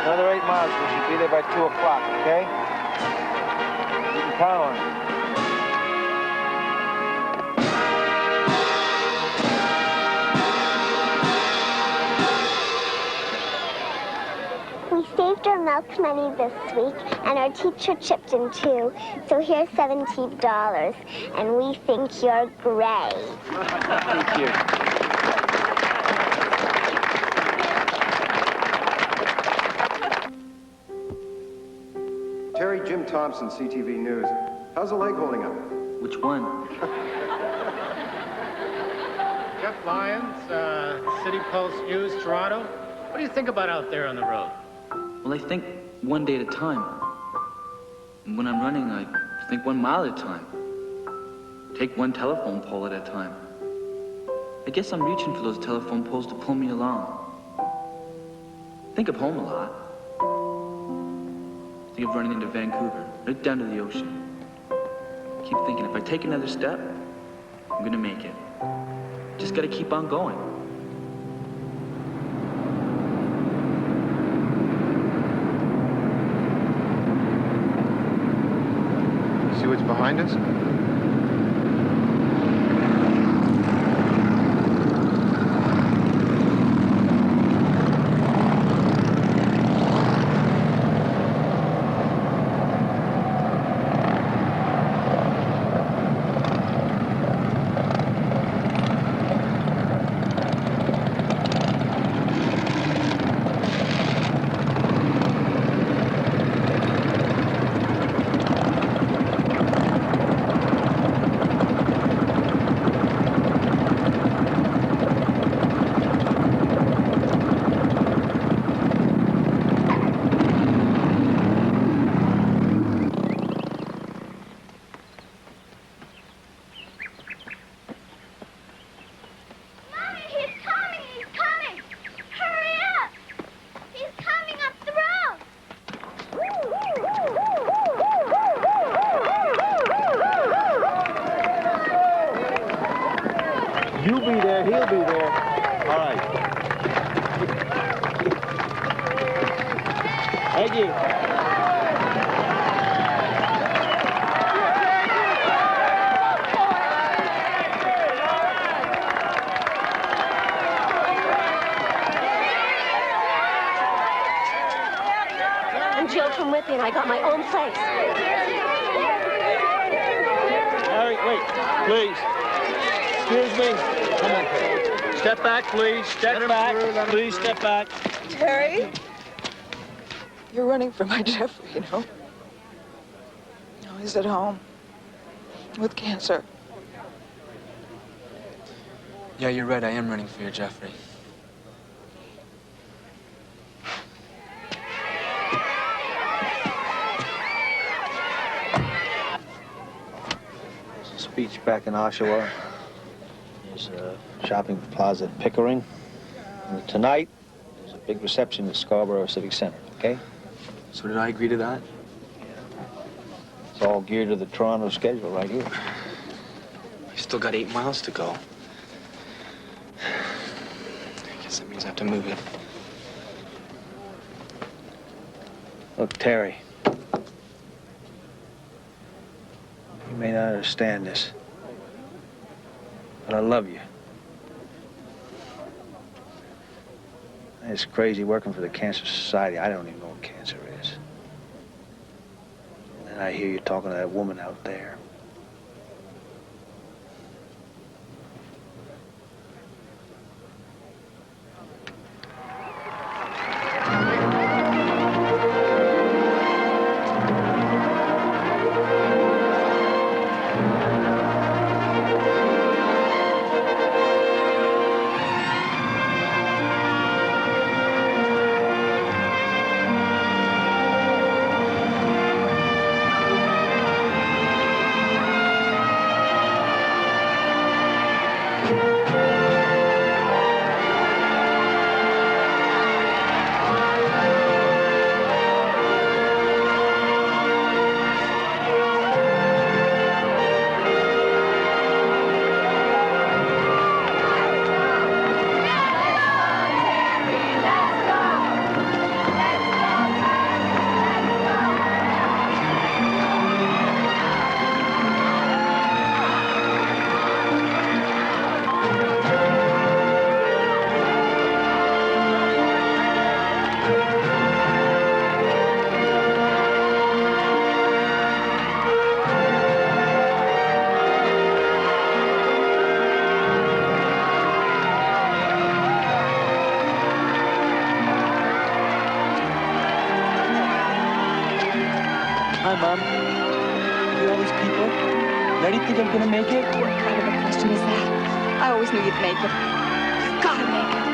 Another 8 miles. We should be there by 2 o'clock, okay? You can count on it. We saved our milk money this week, and our teacher chipped in too. So here's $17, and we think you're great. Thank you. Terry, Jim Thompson, CTV News. How's the leg holding up? Which one? Jeff Lyons, City Pulse News, Toronto. What do you think about out there on the road? Well, I think one day at a time. And when I'm running, I think 1 mile at a time. Take one telephone pole at a time. I guess I'm reaching for those telephone poles to pull me along. Think of home a lot. Think of running into Vancouver, right down to the ocean. Keep thinking, if I take another step, I'm gonna make it. Just gotta keep on going. See what's behind us? You be there, he'll be there. All right. Thank you. I'm Jill from Whitby, and I got my own place. Harry, wait, please. Excuse me. Come on. Step back, please. Step back. Please step back. Terry? You're running for my Jeffrey, you know? No, he's at home. With cancer. Yeah, you're right. I am running for your Jeffrey. Speech back in Oshawa. There's a shopping plaza at Pickering. And tonight, there's a big reception at Scarborough Civic Center, okay? So did I agree to that? It's all geared to the Toronto schedule right here. I still got 8 miles to go. I guess that means I have to move it. Look, Terry. You may not understand this, but I love you. It's crazy working for the Cancer Society. I don't even know what cancer is. And I hear you talking to that woman out there. Hi, Mom. Look at all these people. Now, do you think I'm gonna make it? What kind of a question is that? I always knew you'd make it. You've gotta make it.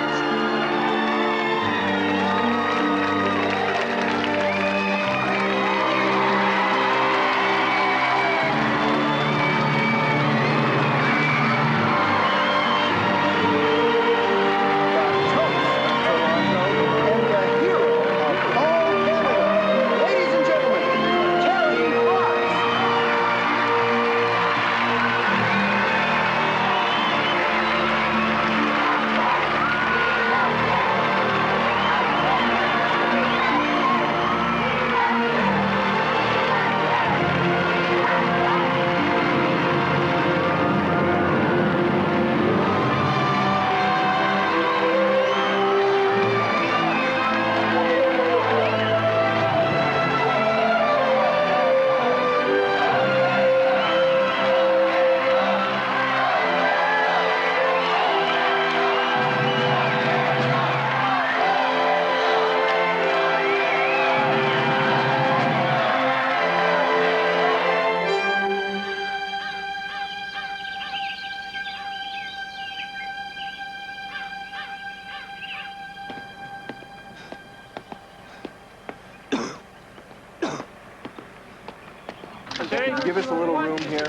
Give us a little room here.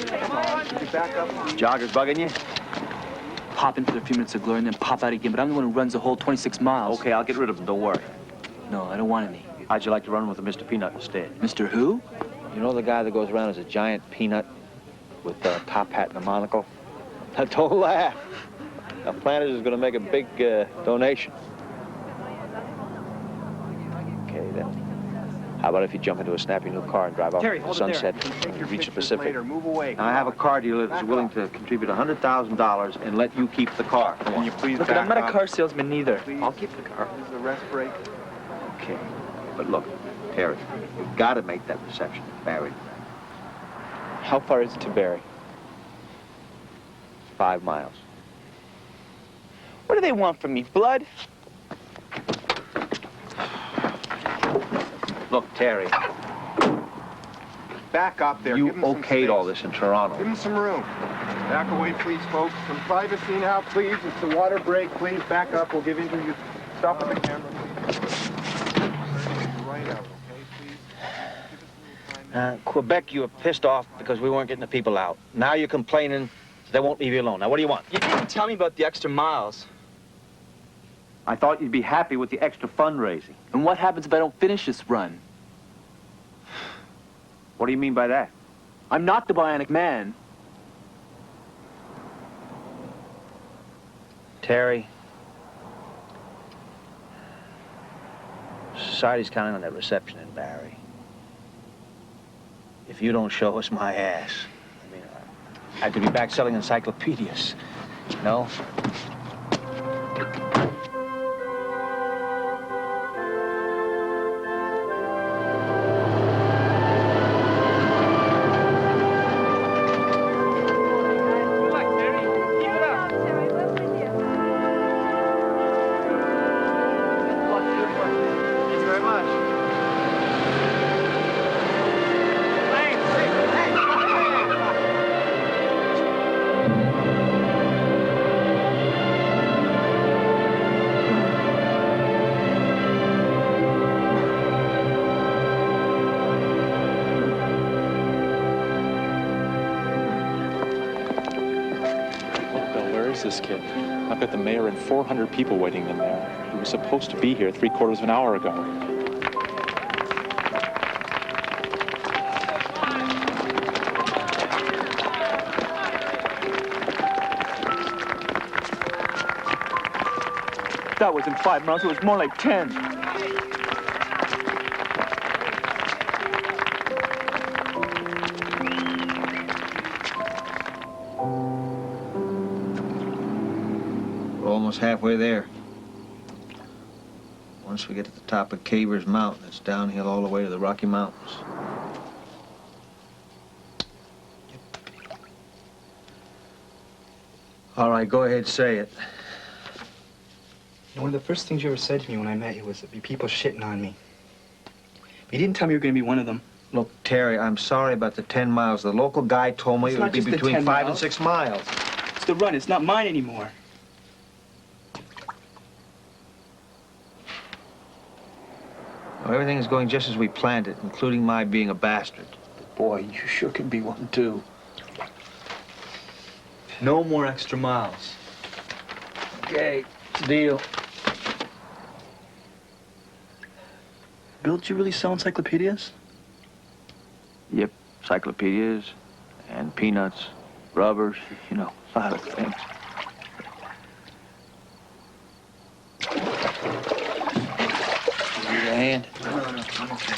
Come on, could you back up? Joggers bugging you? Pop in for a few minutes of glory and then pop out again, but I'm the one who runs the whole 26 miles. Okay, I'll get rid of them, don't worry. No, I don't want any. How'd you like to run with a Mr. Peanut instead? Mr. Who? You know the guy that goes around as a giant peanut with a top hat and a monocle? Don't laugh. Now, Planters is going to make a big donation. Okay, then. How about if you jump into a snappy new car and drive off Terry, to hold it Sunset there. and reach the Pacific? Later. Move away. Now, I have a car dealer that's willing to contribute $100,000 and let you keep the car. Come on. Can you please Look, back I'm not a up? car salesman neither. Please. I'll keep the car. This is a rest break. Okay. But look, Terry, you've got to make that reception at Barry. How far is it to Barry? 5 miles. What do they want from me? Blood? Look, Terry, Back up there. you Give him some okayed space. all this in Toronto. Give him some room. Back away, please, folks. Some privacy now, please. It's a water break. Please back up. We'll give in to you. Stop with the camera, please. Right out, okay, please? Quebec, you were pissed off because we weren't getting the people out. Now you're complaining they won't leave you alone. Now, what do you want? You didn't tell me about the extra miles. I thought you'd be happy with the extra fundraising. And what happens if I don't finish this run? What do you mean by that? I'm not the Bionic Man. Terry, society's counting on that reception in Barrie. If you don't show us my ass, I mean, I could be back selling encyclopedias, you know? This kid. I've got the mayor and 400 people waiting in there. He was supposed to be here 3/4 of an hour ago. That wasn't 5 miles, it was more like 10. We're almost halfway there. Once we get to the top of Cavers Mountain, it's downhill all the way to the Rocky Mountains. All right, go ahead, say it. One of the first things you ever said to me when I met you was there'd be people shitting on me. But you didn't tell me you were going to be one of them. Look, Terry, I'm sorry about the 10 miles. The local guy told me It's it would not be just the between 10 5 and miles. 6 miles. It's the run, it's not mine anymore. Well, everything is going just as we planned it, including my being a bastard. Boy, you sure can be one, too. No more extra miles. Okay, it's a deal. Bill, did you really sell encyclopedias? Yep, encyclopedias and peanuts, rubbers, you know, a lot of things. Need a hand? No, I'm okay.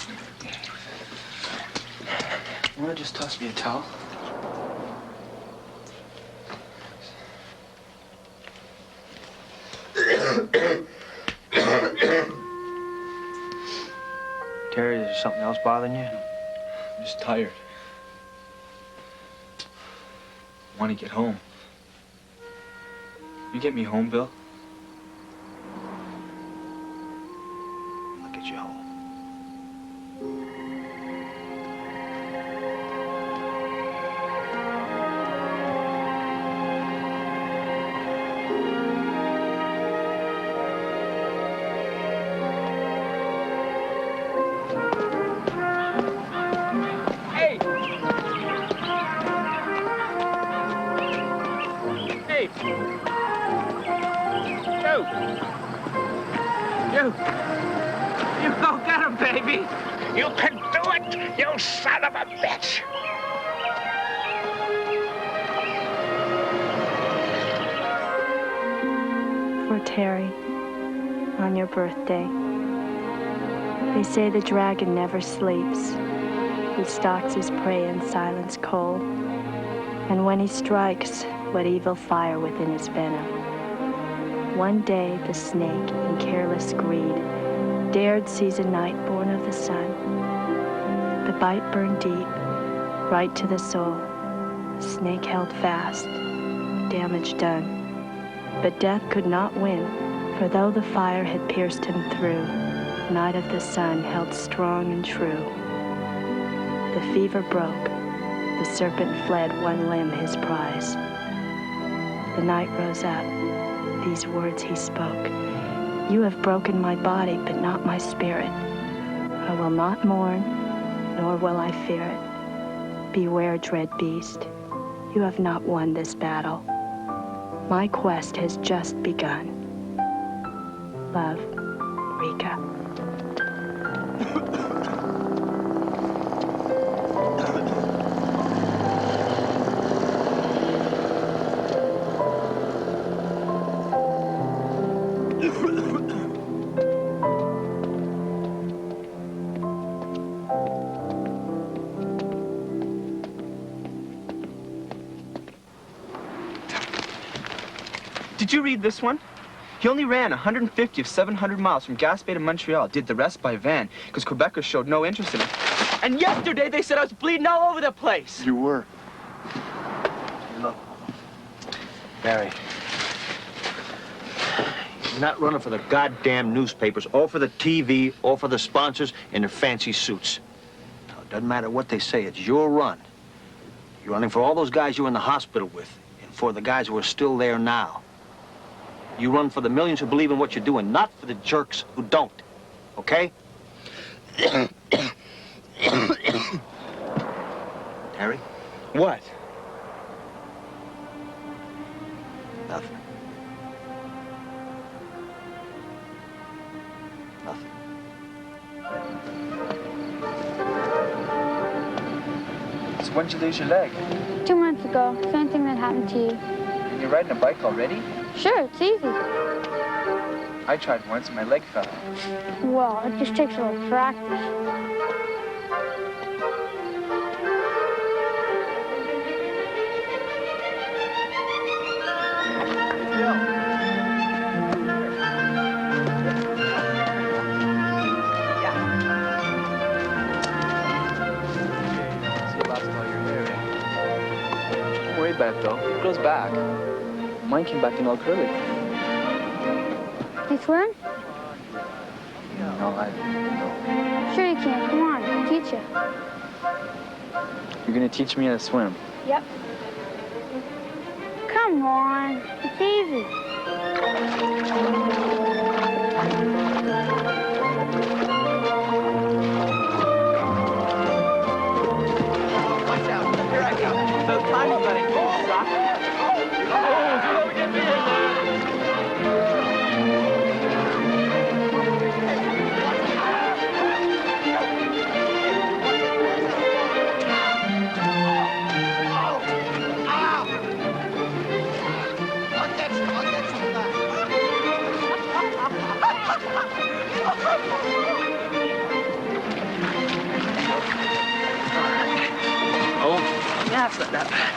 You want to just toss me a towel? Terry, is there something else bothering you? I'm just tired. I want to get home. You get me home, Bill? I'll get you home. Hey! Hey! You go get him, baby! You can do it, you son of a bitch! Terry, on your birthday. They say the dragon never sleeps. He stalks his prey in silence cold. And when he strikes, what evil fire within his venom. One day, the snake, in careless greed, dared seize a night born of the sun. The bite burned deep, right to the soul. The snake held fast, damage done. But death could not win, for though the fire had pierced him through, Night of the sun held strong and true. The fever broke, the serpent fled, one limb his prize. The night rose up, these words he spoke. You have broken my body, but not my spirit. I will not mourn, nor will I fear it. Beware, dread beast, you have not won this battle. My quest has just begun. Love, Rika. Did you read this one? He only ran 150 of 700 miles from Gaspé to Montreal, did the rest by van, because Quebecers showed no interest in it. And yesterday they said I was bleeding all over the place. You were. Look, Barry, you're not running for the goddamn newspapers, or for the TV, or for the sponsors in their fancy suits. Now, it doesn't matter what they say, it's your run. You're running for all those guys you're in the hospital with, and for the guys who are still there now. You run for the millions who believe in what you're doing, not for the jerks who don't. Okay? Harry? What? Nothing. Nothing. So when did you lose your leg? 2 months ago, same thing that happened to you. And you're riding a bike already? Sure, it's easy. I tried once and my leg fell. Well, it just takes a little practice. Don't worry about it though. It grows back. Mine came back in all curly. You swim? No, I... Sure you can. Come on, I'll teach you. You're gonna teach me how to swim? Yep. Come on, it's easy. Watch out, here I come. About time you got into it, suck. Oh, get me in there. Oh, yeah, it's not that bad.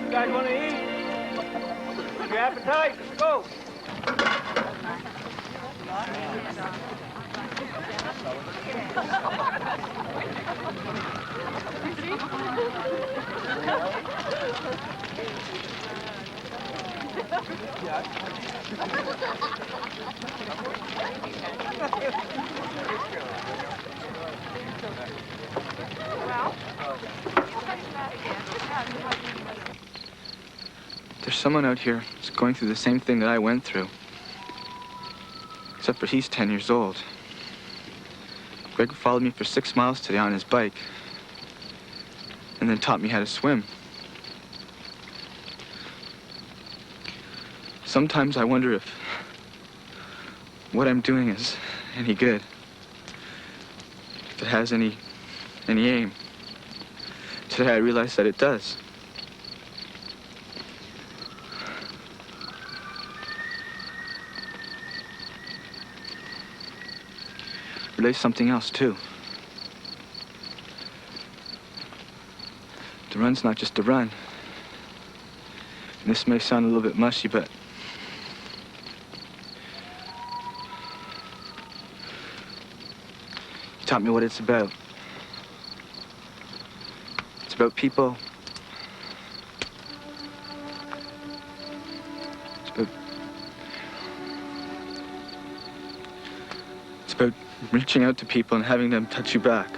You guys want to eat? Your appetite? Let's go. There's someone out here who's going through the same thing that I went through. Except for he's 10 years old. Greg followed me for 6 miles today on his bike, and then taught me how to swim. Sometimes I wonder if what I'm doing is any good, if it has any aim. Today I realized that it does. But there's something else, too. The run's not just a run. And this may sound a little bit mushy, but you taught me what it's about. It's about people. It's about reaching out to people and having them touch you back.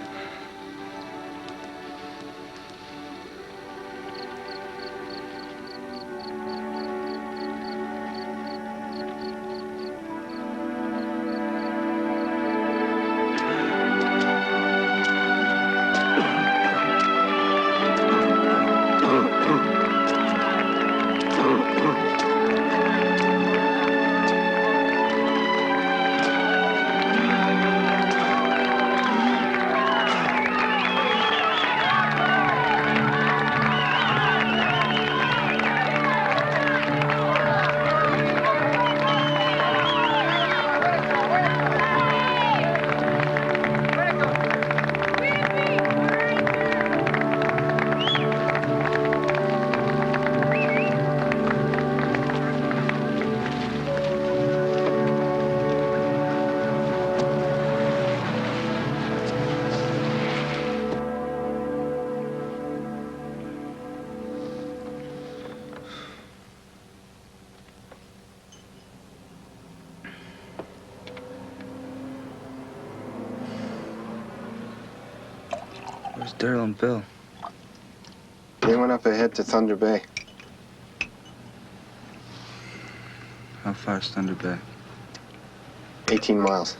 Where's Daryl and Bill? They went up ahead to Thunder Bay. How far is Thunder Bay? 18 miles.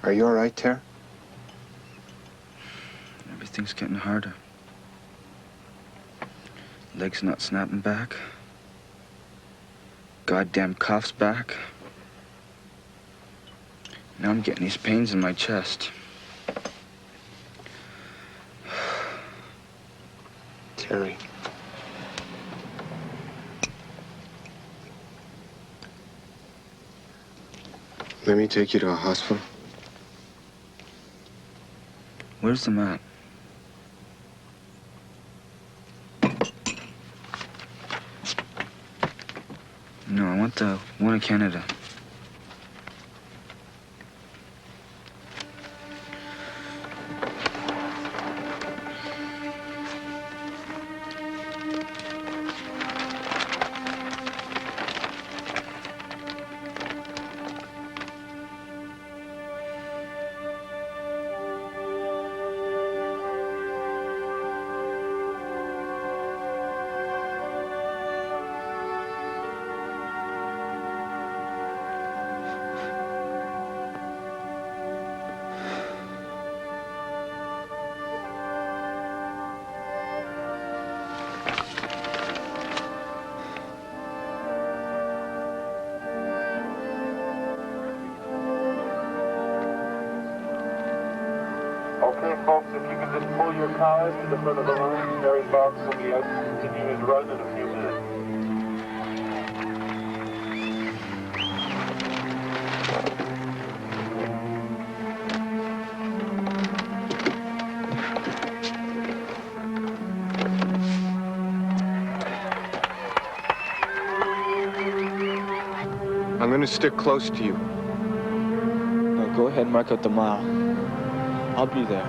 Are you all right, Tara? Everything's getting harder. Legs not snapping back. Goddamn cough's back. Now I'm getting these pains in my chest. Terry. Let me take you to a hospital. Where's the map? No, I want the one in Canada. Okay, folks, if you can just pull your cars to the front of the line, Terry Fox will be out to continue his run in a few minutes. I'm gonna stick close to you. No, go ahead and mark out the mile. I'll be there.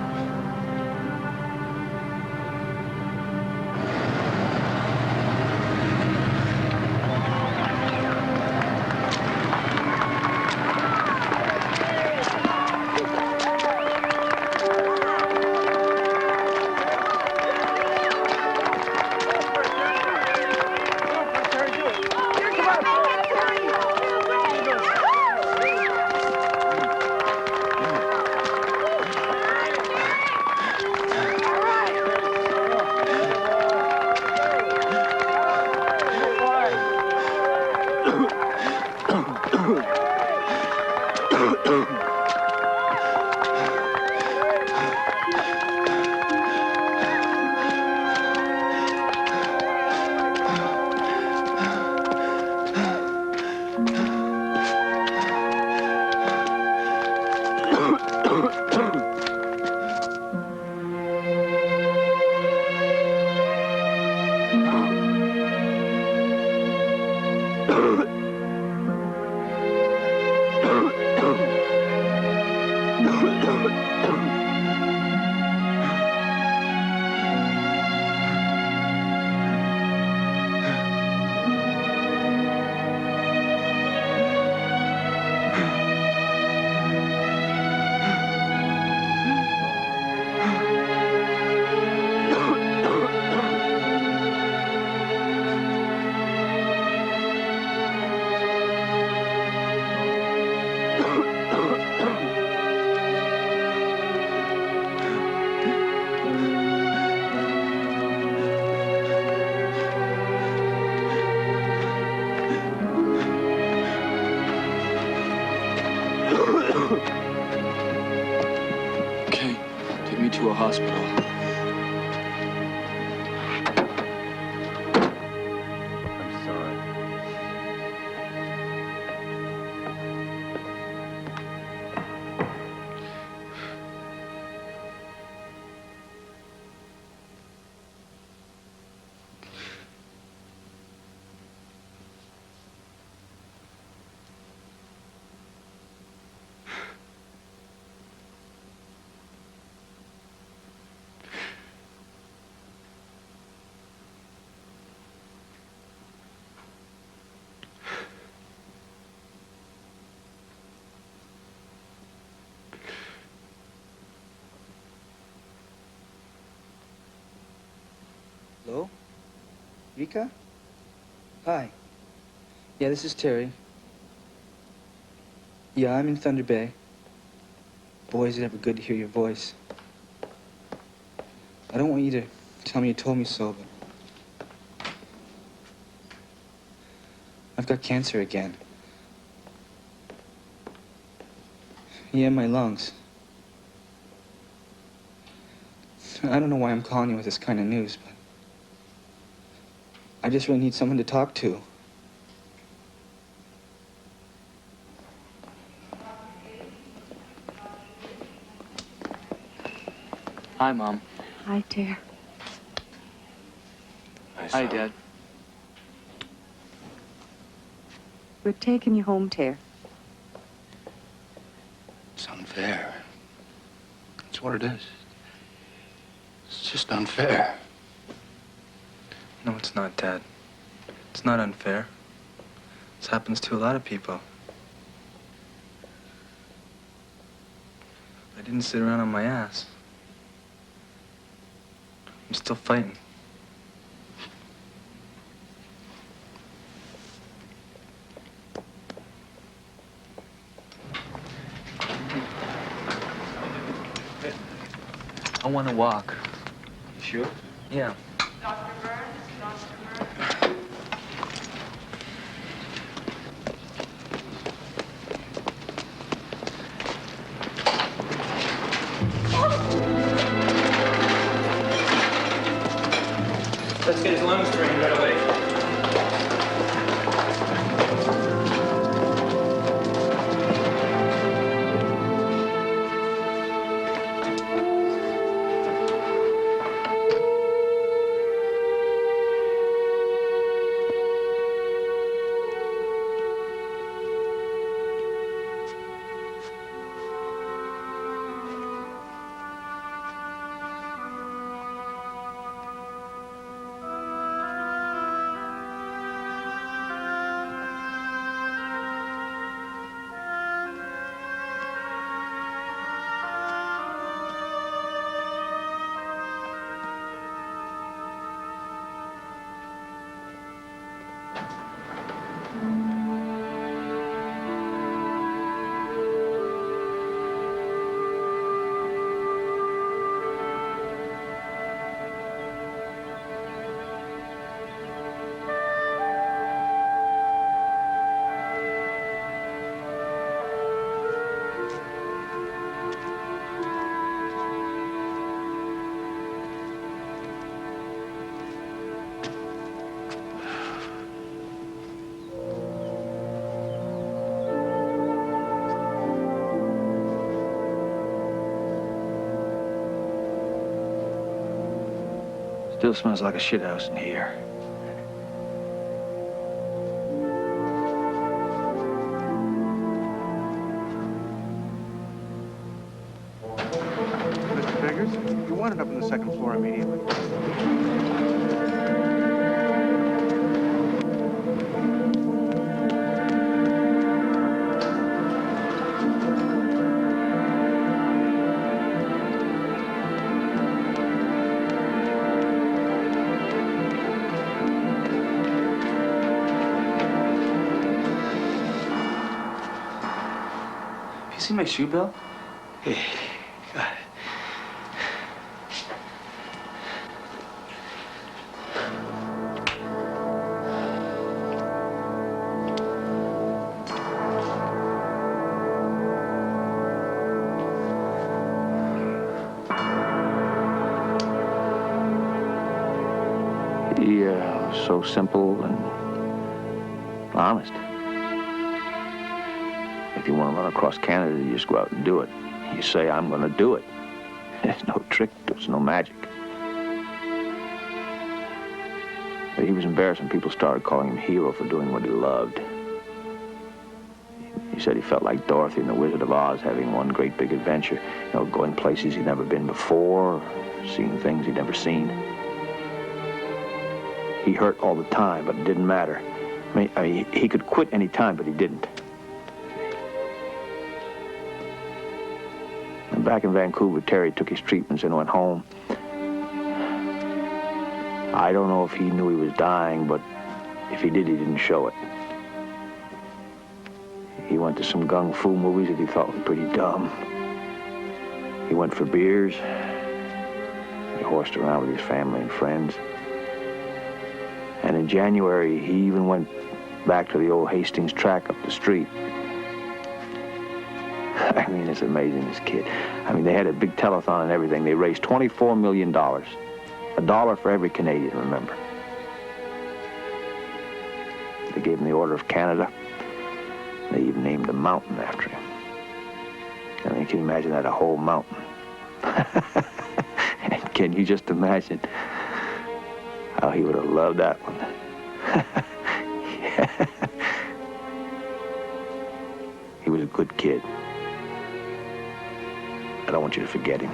Okay, take me to a hospital. I'm sorry. Hello? Rika? Hi. Yeah, this is Terry. Yeah, I'm in Thunder Bay. Boy, is it ever good to hear your voice. I don't want you to tell me you told me so, but I've got cancer again. Yeah, my lungs. I don't know why I'm calling you with this kind of news, but I just really need someone to talk to. Hi, Mom. Hi, dear. Hi, Dad. We're taking you home, Tare. It's unfair. That's what it is. It's just unfair. No, it's not, Dad. It's not unfair. This happens to a lot of people. I didn't sit around on my ass. I'm still fighting. I want to walk. You sure? Yeah. Let's get his lungs drained right away. Still smells like a shithouse in here. Mr. Biggers, you wanted up on the second floor immediately. You see my shoe, Bill? Hey, God. He was so simple and honest. If you want to run across Canada, you just go out and do it. You say, I'm going to do it. There's no trick, there's no magic. But he was embarrassed when people started calling him hero for doing what he loved. He said he felt like Dorothy and the Wizard of Oz having one great big adventure, you know, going places he'd never been before, seeing things he'd never seen. He hurt all the time, but it didn't matter. I mean, he could quit any time, but he didn't. And back in Vancouver, Terry took his treatments and went home. I don't know if he knew he was dying, but if he did, he didn't show it. He went to some gung fu movies that he thought were pretty dumb. He went for beers. He horsed around with his family and friends. And in January, he even went back to the old Hastings track up the street. I mean, it's amazing, this kid. I mean, they had a big telethon and everything. They raised $24 million. $1 for every Canadian, remember. They gave him the Order of Canada. They even named a mountain after him. I mean, can you imagine that, a whole mountain? And can you just imagine how he would have loved that one? Yeah. He was a good kid. I don't want you to forget him.